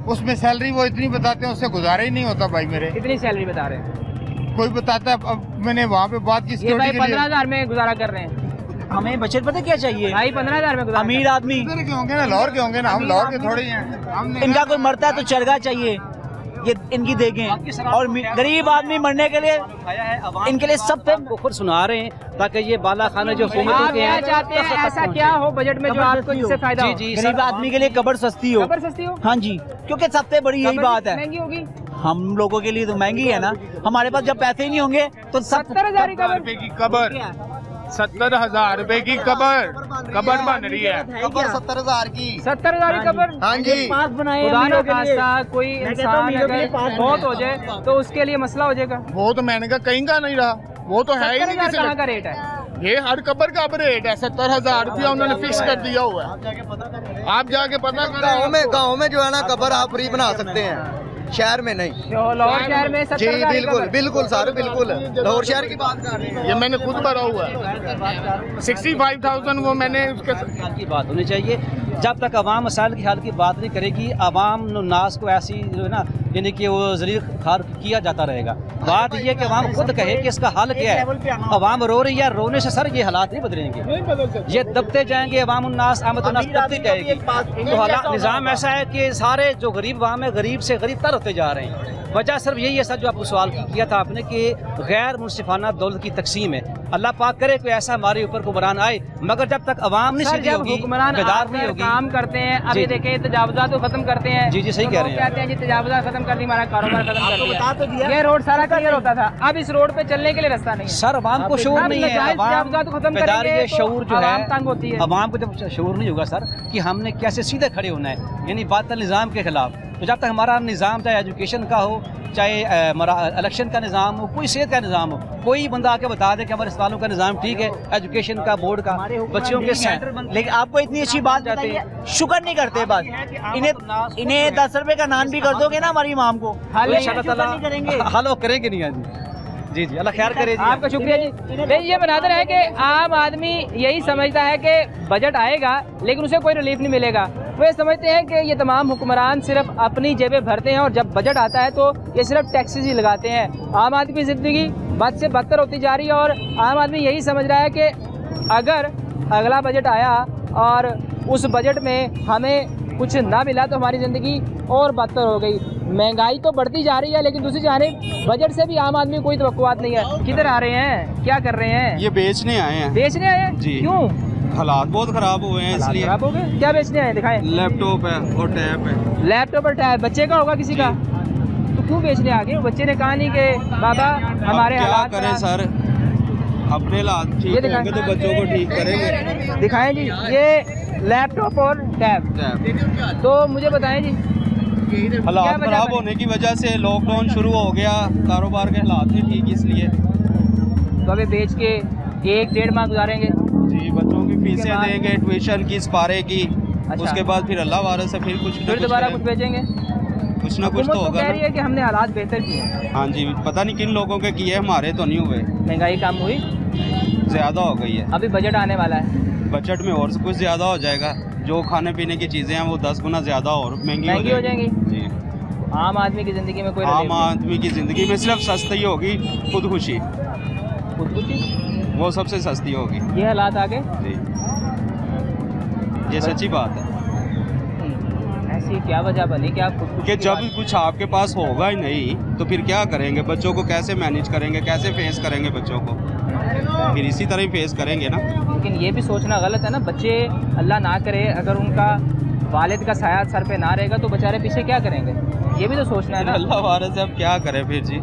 उसमें सैलरी वो इतनी बताते हैं, उससे गुजारा ही नहीं होता भाई मेरे। कितनी सैलरी बता रहे हैं? कोई बताता है। अब मैंने वहाँ पे बात की, ये भाई 15,000 में गुजारा कर रहे हैं। हमें बचत पता क्या चाहिए भाई? 15,000 में गुजारा। अमीर आदमी इधर के होंगे ना, लाहौर के होंगे ना, हम लाहौर के थोड़े ही हैं। इनका कोई मरता है तो चरगा चाहिए, ये इनकी देखें। और गरीब आदमी मरने के लिए इनके लिए सब पे खुद सुना रहे हैं, ताकि ये बाला खाना जो हुकूमतों के हैं, चाहते हैं ऐसा क्या हो बजट में जो आपको इससे फायदा हो? जी, गरीब आदमी के लिए कब्र सस्ती हो। कब्र सस्ती हो? हाँ जी, क्योंकि सबसे बड़ी यही बात है। महंगी होगी हम लोगों के लिए तो महंगी है ना, हमारे पास जब पैसे ही नहीं होंगे तो 70,000 की कब्र 70,000 रुपए की कब्र बन रही है। कब्र 70,000 की। 70,000 की कब्र? हाँ जी। पास बनाए खुदा न खास्ता कोई इंसान अगर मौत हो जाए तो उसके लिए मसला हो जाएगा। वो तो मैंने कहा कहीं का नहीं रहा, वो तो है ही नहीं। 70,000 कहाँ का रेट है? ये हर कब्र का रेट है 70,000 रुपया उन्होंने फिक्स कर दिया हुआ है। आप जाके पता करें। गाँव में जो है ना कब्र आप फ्री बना सकते हैं, शहर में नहीं। लाहौर शहर में 70,000 बिल्कुल बिल्कुल सर, बिल्कुल लाहौर शहर की बात कर रहे हैं। ये मैंने खुद भरा हुआ है 65,000, वो मैंने उसके की बात होनी चाहिए। जब तक अवाम मसाइल की हल की बात नहीं करेगी, अवाम नास को ऐसी जो है ना, यानी कि वो जलील खार किया जाता रहेगा। बात ये कि अवाम खुद कहे कि इसका हल क्या है। अवाम रो रही है, रोने से सर ये हालात नहीं बदलेंगे, ये दबते जाएंगे। अवाम उन्नास आमद उन्नास दबती जाएगी। तो हालात निज़ाम ऐसा है कि सारे जो गरीब अवाम है, गरीब से गरीब तर होते जा रहे हैं। वजह सिर्फ यही है सर, जो आपको सवाल किया था आपने, कि गैर मुनसिफाना दौलत की तकसीम है। अल्लाह पाक करे कोई ऐसा हमारे ऊपर हुक्मरान आए, मगर जब तक अवाम नहीं सीधी होगी, बेदार नहीं होगी। काम करते हैं, अभी देखें तजावुज़ात को खत्म करते हैं। जी जी, सही कह रहे हैं। कहते हैं जी तजावुज़ात खत्म कर दी, हमारा कारोबार खत्म कर आपको बता तो दिया। दिया। ये रोड सारा क्लियर होता था, अब इस रोड पे चलने के लिए रास्ता नहीं है। सर अवाम को शऊर नहीं है, अवाम तो खत्म बेदारी करेंगे तो शऊर जो अवाम है, तंग होती है। अवाम को जब शऊर नहीं होगा सर कि हमने कैसे सीधे खड़े होना है, यानी बातिल निज़ाम के खिलाफ, तो जब तक हमारा निज़ाम चाहे एजुकेशन का हो, चाहे हमारा इलेक्शन का निज़ाम हो, कोई सेहत का निज़ाम हो, कोई बंदा आके बता दे कि हमारे अस्पतालों का निज़ाम ठीक है, एजुकेशन का, बोर्ड का, बच्चों के सेंटर बन, लेकिन आपको इतनी अच्छी बात जाते बताइए, शुक्र नहीं करते बस इन्हें 10 रुपए का नान भी कर दोगे ना हमारी इमाम को, इंशाअल्लाह करेंगे। हाल वो करेंगे नहीं जी जी, अल्लाह खैर करे जी। आपका शुक्रिया जी। भाई ये बनाते है कि आम आदमी यही समझता है कि बजट आएगा लेकिन उसे कोई रिलीफ नहीं मिलेगा। वो ये समझते हैं कि ये तमाम हुक्मरान सिर्फ अपनी जेबें भरते हैं और जब बजट आता है तो ये सिर्फ टैक्सेस ही लगाते हैं। आम आदमी की ज़िंदगी बद से बदतर होती जा रही है और आम आदमी यही समझ रहा है कि अगर अगला बजट आया और उस बजट में हमें कुछ ना मिला तो हमारी ज़िंदगी और बदतर हो गई। महंगाई तो बढ़ती जा रही है लेकिन दूसरी जानिब बजट से भी आम आदमी कोई तवक्कुआत नहीं है। किधर आ रहे हैं, क्या कर रहे हैं? ये बेचने आए हैं। बेचने आए हैं? जी। क्यों? हालात बहुत खराब हुए हैं इसलिए। खराब हो गए? क्या बेचने आए, दिखाएं। लैपटॉप है और टैब है। लैपटॉप और टैब बच्चे का होगा किसी का, तो क्यों बेचने आ गए? बच्चे ने कहा नहीं कि बाबा हमारे क्या हालात करें सर, अपने हालात ठीक होंगे तो बच्चों को ठीक करेंगे। दिखाएं जी, ये लैपटॉप और टैब। तो मुझे बताएं जी, हालात खराब होने की वजह से लॉकडाउन शुरू हो गया, कारोबार के हालात नहीं ठीक इसलिए। तो अभी बेच के 1-1.5 माह गुजारेंगे जी, बच्चों की फीसें देंगे, ट्यूशन की, स्पारे की। अच्छा। उसके बाद फिर अल्लाह वारस से फिर कुछ फिर दोबारा कुछ बेचेंगे, कुछ ना कुछ तो होगा कह रही है ना। कि हमने हालात बेहतर किए हैं। हाँ जी, पता नहीं किन लोगों के किए, हमारे तो नहीं हुए। महंगाई कम हुई, ज्यादा हो गई है। अभी बजट आने वाला है, बजट में और कुछ ज्यादा हो जाएगा। जो खाने पीने की चीजें हैं वो 10 गुना ज्यादा और महंगी हो जाएंगी। जी, आम आदमी की जिंदगी में कोई आम आदमी की जिंदगी में सिर्फ सस्ती होगी खुदकुशी, वो सबसे सस्ती होगी। ये हालात आ गए जी, ये सच्ची बात है। ऐसी क्या वजह बनी कि आप खुद कि जब कुछ आपके पास होगा ही नहीं तो फिर क्या करेंगे? बच्चों को कैसे मैनेज करेंगे, कैसे फेस करेंगे बच्चों को? फिर इसी तरह ही फेस करेंगे ना। लेकिन ये भी सोचना गलत है ना, बच्चे अल्लाह ना करे अगर उनका वालिद का साया सर पे ना रहेगा तो बेचारे पीछे क्या करेंगे, ये भी तो सोचना है ना। अल्लाह वारस से अब क्या करें फिर जी,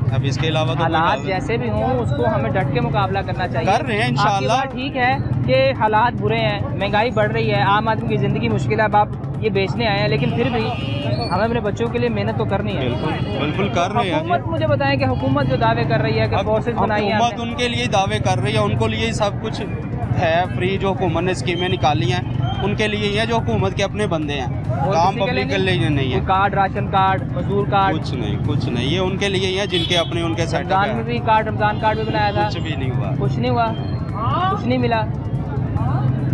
अब इसके अलावा तो हालात जैसे भी हों उसको हमें डट के मुकाबला करना चाहिए। कर रहे हैं इंशाल्लाह। आपकी बात ठीक है कि हालात बुरे हैं, महंगाई बढ़ रही है, आम आदमी की ज़िंदगी मुश्किल है, अब आप ये बेचने आए हैं, लेकिन फिर भी हमें अपने बच्चों के लिए मेहनत तो करनी है। बिल्कुल कर रहे हैं। हुकूमत, मुझे बताएं कि हुकूमत जो दावे कर रही है कि कोर्सेज बनाई है हुकूमत उनके लिए दावे कर रही है, उनको लिए सब कुछ है फ्री। जो हुकूमत ने स्कीमें निकाली हैं उनके लिए ही है, जो हुकूमत के अपने बंदे हैं, काम पब्लिक के लिए नहीं है। कार्ड, राशन कार्ड, मजदूर कार्ड, कुछ नहीं, ये उनके लिए ही है जिनके अपने उनके रमजान में भी कार्ड, रमजान कार्ड भी बनाया था, कुछ भी नहीं हुआ, कुछ नहीं मिला।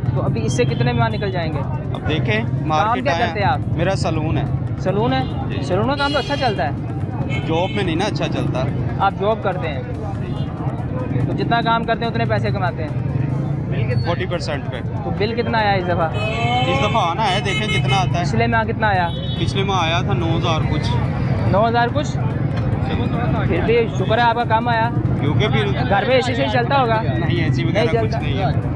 तो अभी इससे कितने माह निकल जाएंगे? अब देखें, मार्केट क्या करते हैं आप? मेरा सलून है। सलून है? सलून का काम तो अच्छा चलता है। जॉब में नहीं ना अच्छा चलता। आप जॉब करते हैं तो जितना काम करते हैं उतने पैसे कमाते हैं? 40% पे। तो बिल कितना आया इस दफ़ा आना है, देखें कितना आता है। पिछले माह कितना आया? पिछले माह आया था 9000 कुछ। 9000 कुछ? फिर भी शुक्र है आपका काम आया, क्योंकि फिर घर में एसी से चलता होगा। नहीं, एसी वगैरह कुछ नहीं है।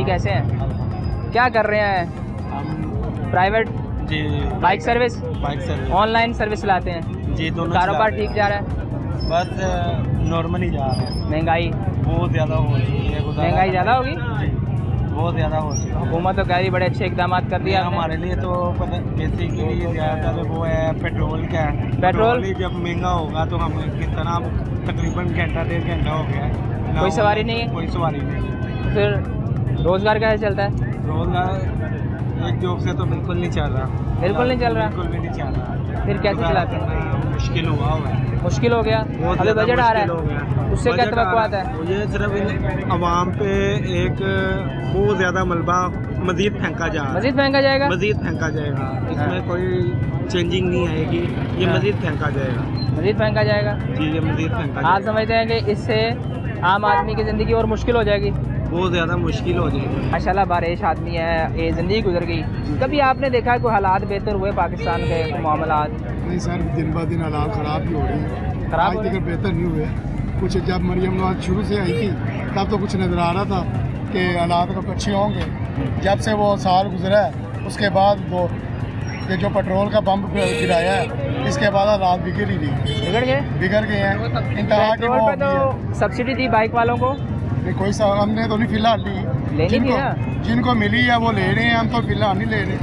कैसे हैं, क्या कर रहे हैं? प्राइवेट जी, बाइक सर्विस, ऑनलाइन सर्विस लाते हैं जी, दोनों कारोबार ठीक जा रहा है? बस नॉर्मली जा रहा है। महंगाई बहुत ज़्यादा हो रही है। महंगाई ज़्यादा होगी? बहुत ज़्यादा हो रही है। हुकूमत तो कह रही बड़े अच्छे इकदाम कर दिया हमारे लिए तो बेसिकली ज़्यादा वो है पेट्रोल का। पेट्रोल जब महंगा होगा तो हम कितना तकरीबन घंटा 1.5 घंटा हो गया है, कोई सवारी नहीं है। कोई सवारी नहीं। फिर रोजगार कैसे चलता है? रोजगार एक जॉब से तो बिल्कुल नहीं चल रहा। बिल्कुल नहीं चल रहा? बिल्कुल भी नहीं चल रहा। फिर कैसे चलाते हैं? मुश्किल हुआ है। मुश्किल हो गया, बहुत अभी ज़्यादा बजट आ रहा मुश्किल हो है, गया। उससे क्या बजट आ तवक्कुआत रहा है? मुझे सिर्फ इन अवाम पे एक बहुत ज़्यादा मलबा मजीद फेंका जा रहा है। मजीद महंगा जाएगा? मजीद फेंका जाएगा, इसमें कोई चेंजिंग नहीं आएगी, ये हाँ। मजीद फेंका जाएगा। मजीद महंगा जाएगा जी, ये मजीद फेंका आप जाएगा। समझते हैं कि इससे आम आदमी की ज़िंदगी और मुश्किल हो जाएगी? बहुत ज़्यादा मुश्किल हो जाएगी। माशाल्लाह बारिश आदमी है, ये ज़िंदगी गुजर गई। कभी आपने देखा कोई हालात बेहतर हुए पाकिस्तान के मामलात? नहीं सर, दिन ब दिन हालात ख़राब ही हो रही है, खराब हो आज रही तक बेहतर नहीं हुए कुछ। जब मरियम नवाज शुरू से आई थी तब तो कुछ नज़र आ रहा था कि हालात तो अच्छे होंगे। जब से वो साल गुजरा है उसके बाद वो ये जो पेट्रोल का बम गिराया है, इसके बाद हालात बिगड़ ही नहीं, बिगड़ गए हैं। इंतहा की पेट्रोल वो पे तो सब्सिडी दी बाइक वालों को? नहीं, कोई सा हमने तो नहीं फिलहाल ली, लेनी थी ना? जिनको मिली है वो ले रहे हैं, हम तो फिलहाल नहीं ले रहे।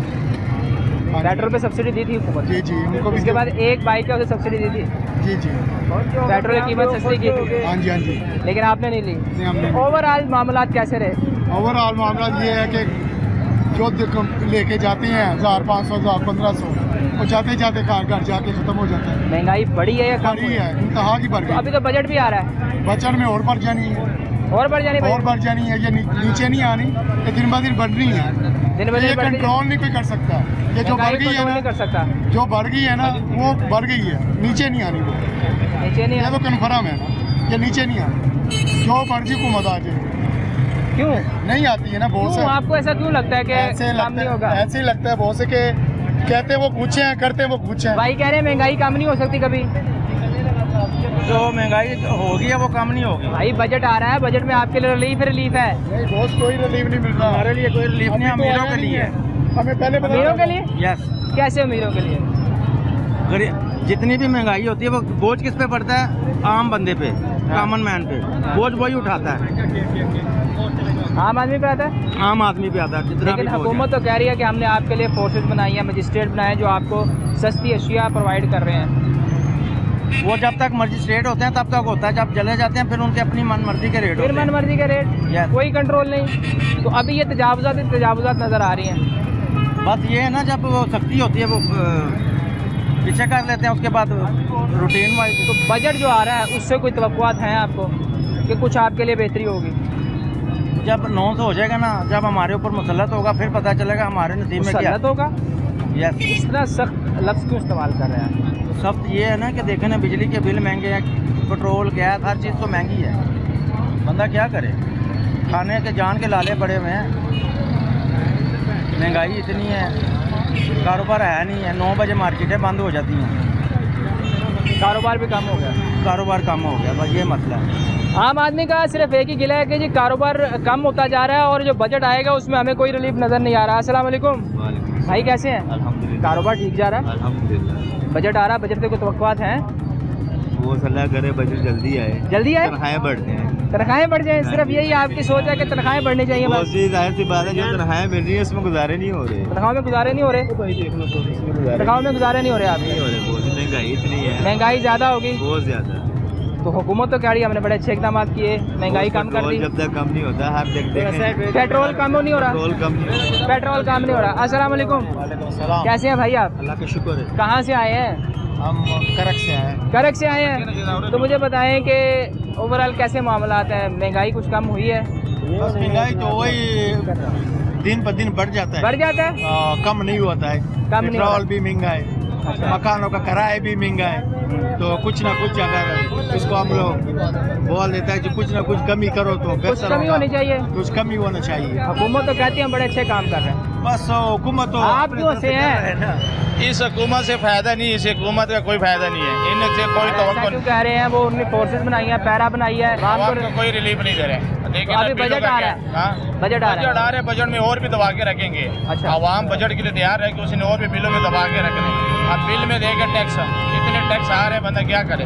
पेट्रोल पे सब्सिडी दी थी हुकूमत? जी जी, उनको भी उसके बाद एक बाइक का उसे सब्सिडी दी थी? जी जी, पेट्रोल की कीमत सस्ती की थी? हाँ जी हाँ जी। लेकिन आपने नहीं ली? नहीं, हमने ओवरऑल मामलात कैसे रहे? ओवरऑल मामला ये है कि जो लेके जाते हैं 1500 1500 वो जाते जाते घर जाके ख़त्म हो जाता है। महंगाई बढ़ी है या कम बढ़ी है, इंतहा की बढ़ तो अभी गई। तो बजट भी आ रहा है, बजट में और बढ़ जानी है, और बढ़ जानी और बढ़ जानी है। ये नीचे नहीं आनी, ये दिन ब दिन बढ़ रही है। दिन ब दिन ये बढ़ रही है। कंट्रोल नहीं कोई कर सकता। ये जो बढ़ महंगाई गई है control ना, नहीं कर सकता, जो बढ़ गई है ना वो बढ़ गई है, नीचे नहीं आनी वो। नीचे नहीं ये तो कन्फर्म है ना, ये नीचे नहीं आनी। जो मर्जी हुकूमत आ जाए, क्यों नहीं आती है ना बहुत से। आपको ऐसा क्यों लगता है कि ऐसे काम नहीं होगा? ऐसे ही लगता है बहुत से कि कहते वो कुछ हैं, करते वो कुछ हैं। भाई कह रहे हैं महंगाई कम नहीं हो सकती कभी? जो महंगाई होगी है वो कम नहीं होगी। भाई बजट आ रहा है, बजट में आपके लिए रिलीफ है। नहीं बहुत, कोई रिलीफ नहीं मिल रहा हमारे लिए कोई रिलीफ नहीं, अमीरों के लिए है। हमें पहले पता अमीरों के लिए? यस, कैसे अमीरों के लिए? गरीब जितनी भी महंगाई होती है वो बोझ किस पे पड़ता है? आम बंदे पे, कॉमन मैन पे बोझ वही उठाता है। आम आदमी पे आता है? आम आदमी पे आता है जितना लेकिन भी बोझ है। हुकूमत तो कह रही है कि हमने आपके लिए फोर्सेज बनाई है, मजिस्ट्रेट बनाए जो आपको सस्ती अशिया प्रोवाइड कर रहे हैं। वो जब तक मजिस्ट्रेट होते हैं तब तक होता है, जब चले जाते हैं फिर उनके अपनी मन मर्जी के रेट फिर होते हैं। मन मर्जी के रेट, कोई कंट्रोल नहीं। तो अभी ये तजावुजात नज़र आ रही हैं। बस ये है ना, जब वो सख्ती होती है वो पीछे कर लेते हैं, उसके बाद रूटीन वाइज। तो बजट जो आ रहा है उससे कोई तवक्कुआत हैं आपको कि कुछ आपके लिए बेहतरी होगी? जब 900 हो जाएगा ना, जब हमारे ऊपर मुसल्लत होगा फिर पता चलेगा हमारे नसीब में क्या मुसल्लत होगा। यस, इतना सख्त लफ्ज़ क्यों इस्तेमाल कर रहे हैं? तो सब ये है ना कि देखें ना, बिजली के बिल महंगे हैं, पेट्रोल गैस हर चीज़ तो महंगी है। बंदा क्या करे, खाने के जान के लाले पड़े हुए हैं। महंगाई इतनी है, कारोबार है नहीं है। 9 बजे मार्केटें बंद हो जाती हैं, कारोबार भी कम हो गया। कारोबार कम हो गया, बस ये मसला है। आम आदमी का सिर्फ एक ही गिला है कि जी कारोबार कम होता जा रहा है और जो बजट आएगा उसमें हमें कोई रिलीफ नज़र नहीं आ रहा। अस्सलाम वालेकुम भाई, कैसे हैं? अल्हम्दुलिल्लाह, कारोबार ठीक जा रहा है? अल्हम्दुलिल्लाह। बजट आ रहा है, बजट पे कोई तवक्कुआत हैं? वो सलाह करे बजट जल्दी आए, जल्दी आए, तनख्वाहें बढ़ते हैं, तनख्वाहें बढ़ जाए। सिर्फ यही आपकी सोच है कि तनख्वाहें बढ़नी चाहिए? बहुत बस सी जाहिर सी बात है, जो तनख्वाहें मिल रही है उसमें गुजारे नहीं हो रहे। तनख्वाह में गुजारे नहीं हो रहे? तनख्वाह में गुजारे नहीं हो रहे आपके? बहुत महंगाई इतनी है, महंगाई ज़्यादा होगी बहुत ज्यादा। तो हुकूमत तो कह रही है हमने बड़े अच्छे इकदाम किए, महंगाई कम कर दी। जब तक कम नहीं होता, हर देखें पेट्रोल कम नहीं हो रहा, पेट्रोल कम नहीं हो रहा। पेट्रोल कम नहीं हो रहा। अस्सलाम वालेकुम, कैसे हैं भाई आप? अल्लाह का शुक्र है। कहाँ से आए हैं? हम करक से आए हैं। करक से आए हैं। तो मुझे बताएं कि ओवरऑल कैसे मामलात हैं? महंगाई कुछ कम हुई है? बस महंगाई तो वही दिन पर दिन बढ़ जाता है, बढ़ जाता है, कम नहीं होता है। कम नहीं पेट्रोल भी महंगा है, मकानों का किराया भी महंगा है। तो कुछ ना कुछ अगर उसको हम लोग बोल देता है कि कुछ ना कुछ कमी करो तो कुछ बेहतर कमी होगा। होनी चाहिए। कुछ कमी होना चाहिए। हुकूमत तो कहती है हम बड़े अच्छे काम कर रहे हैं। बस हुकूमत तो आप क्यों से हैं? इस हुकूमत से फायदा नहीं, इस हुकूमत का कोई फायदा नहीं है, इनसे कोई ऐसा तवक्कुल क्यों कह रहे हैं? वो उन्होंने फोर्सेज बनाई है, पैरा बनाई है, आवाम को कोई रिलीफ नहीं दे रहे। देखिए अभी बजट आ रहा है, बजट आ रहा है, बजट में और भी दबा के रखेंगे। अच्छा, आवाम बजट के लिए तैयार है कि उसने और भी बिलों में दबा के रखने। अब बिल में देगा टैक्स, इतने टैक्स आ रहे हैं, बंदा क्या करे?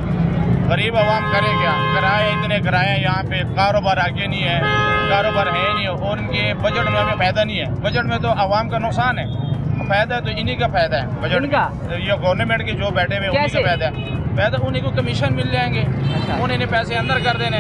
गरीब आवाम करे क्या? किराए इतने किराए, यहाँ पे कारोबार आगे नहीं है, कारोबार है नहीं, और उनके बजट में हमें फायदा नहीं है। बजट में तो आवाम का नुकसान है, फायदा तो इन्हीं का फायदा है। बजट का ये गवर्नमेंट के जो बैठे हुए उन्हीं का फायदा है। फायदा उन्हीं को कमीशन मिल जाएंगे, उन्हें पैसे अंदर कर देने।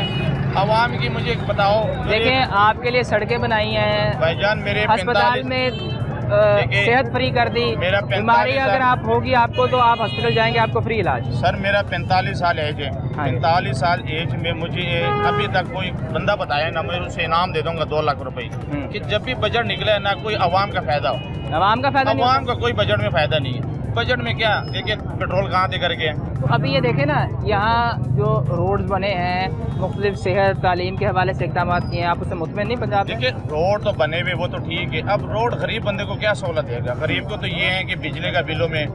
आवाम की मुझे बताओ। देखें आपके लिए सड़कें बनाई हैं भाईजान, मेरे अस्पताल में सेहत फ्री कर दी, मेरा बीमारी अगर आप होगी आपको तो आप हॉस्पिटल जाएंगे, आपको फ्री इलाज। सर मेरा 45 साल एज है, 45 साल एज में मुझे अभी तक कोई बंदा बताया ना, मैं उसे इनाम दे दूंगा 2 लाख रुपए कि जब भी बजट निकले ना कोई अवाम का फायदा हो। अवाम का फायदा, अवाम का कोई बजट में फायदा नहीं है। बजट में क्या देखिए पेट्रोल कहाँ दे करके। तो अभी ये देखें ना, यहाँ जो रोड्स बने हैं, मुख्तलिफ सेहत तालीम के हवाले से इक़दाम किए हैं, आप उससे मुतमईन नहीं पंजाब? देखिए रोड तो बने हुए वो तो ठीक है, अब रोड गरीब बंदे को क्या सहूलत देगा? गरीब को तो ये है कि बिजली का बिलों में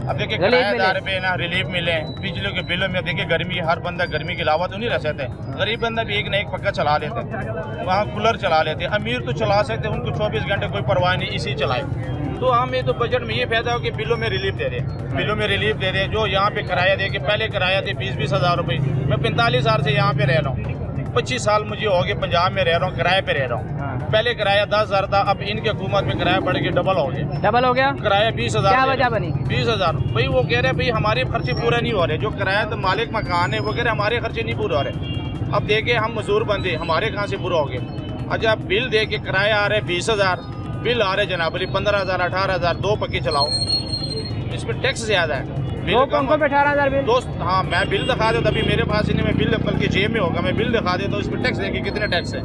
अब देखिए किराएदार पे ना रिलीफ मिले, बिजली के बिलों में देखिए गर्मी, हर बंदा गर्मी के अलावा तो नहीं रह सकते। गरीब बंदा भी एक न एक पक्का चला लेते हैं, वहाँ कूलर चला लेते हैं। अमीर तो चला सकते हैं, उनको 24 घंटे कोई परवाह नहीं, इसी चलाए। तो हमें तो बजट में ये फायदा हो कि बिलों में रिलीफ दे रहे हैं, बिलों में रिलीफ दे रहे हैं। जो यहाँ पे किराया दे के पहले किराया थे 20-20 हज़ार रुपये, मैं 45 साल से यहाँ पे रह रहा हूँ, 25 साल मुझे हो गए पंजाब में रह रहा हूँ, किराए पे रह रहा हूँ। पहले किराया 10,000 था, अब इनके हुकूमत में किराया बढ़ के डबल हो गया। डबल हो गया किराया 20,000। क्या वजह बनी? 20,000 भाई वो कह रहे हैं भाई हमारे खर्चे पूरे नहीं हो रहे, जो किराया तो मालिक मकान है वो कह रहे हमारे खर्चे नहीं पूरे हो रहे। अब देखिए हम मजदूर बंदे, हमारे कहाँ से पूरा हो गए? अच्छा बिल दे के किराया आ रहे 20,000, बिल आ रहे जनाबली 15,000 18,000, 2 पक्के चलाओ, इसमें टैक्स ज्यादा है। बिल कम 18,000 बिल दोस्त। हाँ मैं बिल दिखा देता, अभी मेरे पास नहीं, मैं बिल बल्कि जेब में होगा, मैं बिल दिखा देता हूँ, इसमें टैक्स देखिए कितने टैक्स है।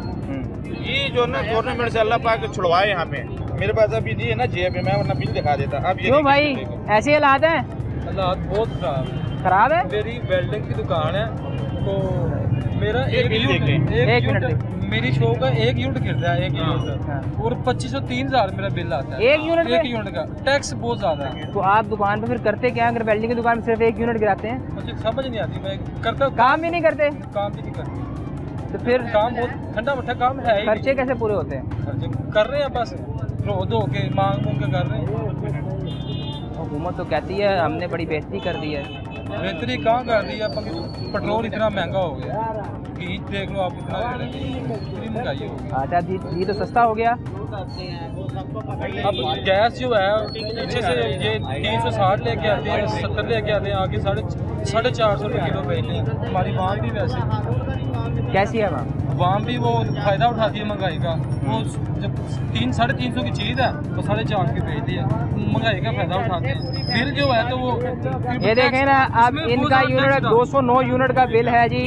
ये जो ना गवर्नमेंट से अल्लाह पाक छुड़वाए यहाँ पे, मेरे पास अभी नहीं है ना जेब में, मैं वरना बिल दिखा देता। अब ये क्यों भाई ऐसे हालात हैं? हालात बहुत खराब है। मेरी वेल्डिंग की दुकान है, तो मेरा एक यूनिट मेरी शॉप है, 1 यूनिट गिरता है, 1 यूनिट, और 25-30,000 मेरा बिल आता है 1 यूनिट का। टैक्स बहुत ज्यादा है। तो आप दुकान पे फिर करते क्या? अगर वेल्डिंग की दुकान में सिर्फ 1 यूनिट गिराते हैं? मुझे समझ नहीं आती, मैं करता काम भी नहीं करते? काम भी नहीं करते, तो फिर काम बहुत ठंडा मट्ठा काम है। खर्चे कैसे पूरे होते हैं? खर्चे कर रहे हैं, बस रो धो के मांग के कर रहे हैं। हुकूमत तो कहती है हमने बड़ी बेइज्जती कर दी है। बेहतरी कहाँ कर दी है? पेट्रोल इतना महंगा हो गया, घी देख लो आप, इतना इतनी महंगाई हो गई। अच्छा घी तो सस्ता हो गया। अब गैस जो है पीछे से ये 360 लेके आते हैं, 70 लेके आते हैं, आगे 450 रुपये किलो बेचते हैं। हमारी वाम भी वैसे कैसी है वाम भी वो फ़ायदा उठाती है महंगाई का। वो जब 300-350 की चीज़ है तो 450 की बेचती है, महंगाई का फ़ायदा उठाते हैं। बिल जो है तो वो ये देखें ना, अब इनका यूनिट 209 यूनिट का बिल है जी,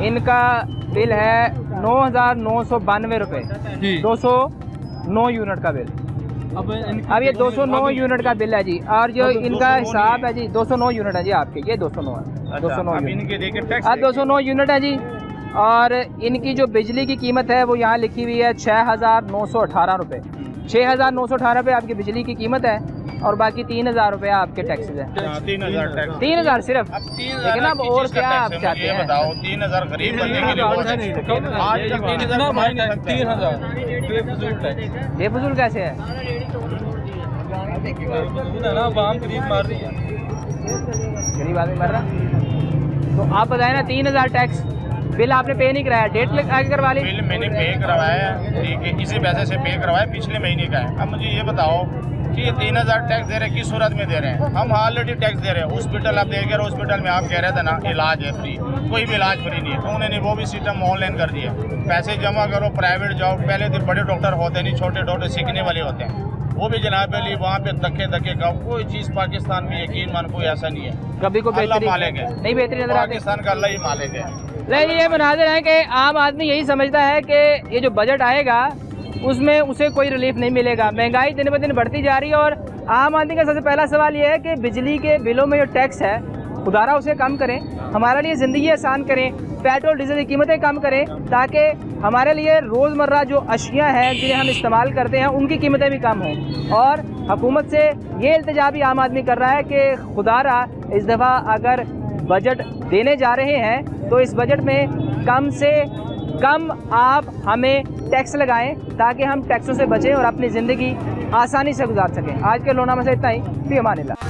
इनका बिल है 9,992 रुपये, 209 यूनिट का बिल। अब ये 209 यूनिट का बिल है जी, और जो इनका हिसाब है जी 209 यूनिट है जी आपके, ये 209 है, 209 209 यूनिट है जी। और इनकी जो बिजली की कीमत है वो यहाँ लिखी हुई है 6,918 रुपये, 6,918 रुपये आपकी बिजली की कीमत है, और बाकी 3,000 रुपये आपके टैक्सेस हैं। 3,000 सिर्फ, लेकिन अब और क्या आप चाहते हैं? बताओ 3,000 गरीब बंदे के लिए 3,000 बेफजूल कैसे है? ना वाम गरीब मर रही है, गरीब आदमी मर रहा। तो आप बताएं ना, 3,000 टैक्स बिल आपने पे नहीं कराया, डेट आगे करवा ली। बिल मैंने पे करवाया है, ठीक है, इसी पैसे से पे करवाया, पिछले महीने का है। अब मुझे ये बताओ कि ये 3,000 टैक्स दे रहे हैं, किस सूरत में दे रहे हैं? हम ऑलरेडी टैक्स दे रहे हैं। हॉस्पिटल आप देख रहे, हॉस्पिटल में आप कह रहे थे ना इलाज है फ्री, कोई भी इलाज फ्री नहीं है, तो उन्होंने वो भी सिस्टम ऑनलाइन कर दिया। पैसे जमा करो, प्राइवेट जाओ। पहले तो बड़े डॉक्टर होते नहीं, छोटे डॉक्टर सीखने वाले होते हैं, वो भी जनाब अली वहाँ पे धक्के का कोई चीज़ पाकिस्तान में यकीन मान कोई ऐसा नहीं है। कभी को बेहतरी मालिक है, नहीं बेहतरी नजर आती, पाकिस्तान का अल्लाह ही मालिक है। नहीं, ये मुनाज़िर है कि आम आदमी यही समझता है कि ये जो बजट आएगा उसमें उसे कोई रिलीफ नहीं मिलेगा। महंगाई दिन ब दिन बढ़ती जा रही है, और आम आदमी का सबसे पहला सवाल ये है कि बिजली के बिलों में जो टैक्स है खुदारा उसे कम करें, हमारे लिए ज़िंदगी आसान करें, पेट्रोल डीजल की कीमतें कम करें, ताकि हमारे लिए रोज़मर्रा जो अशिया हैं जिन्हें हम इस्तेमाल करते हैं उनकी कीमतें भी कम हों। और हुकूमत से ये इल्तिजा भी आम आदमी कर रहा है कि खुदारा इस दफ़ा अगर बजट देने जा रहे हैं तो इस बजट में कम से कम आप हमें टैक्स लगाएं, ताकि हम टैक्सों से बचें और अपनी ज़िंदगी आसानी से गुजार सकें। आज के लोनामा से इतना ही, फी अमानिल्लाह।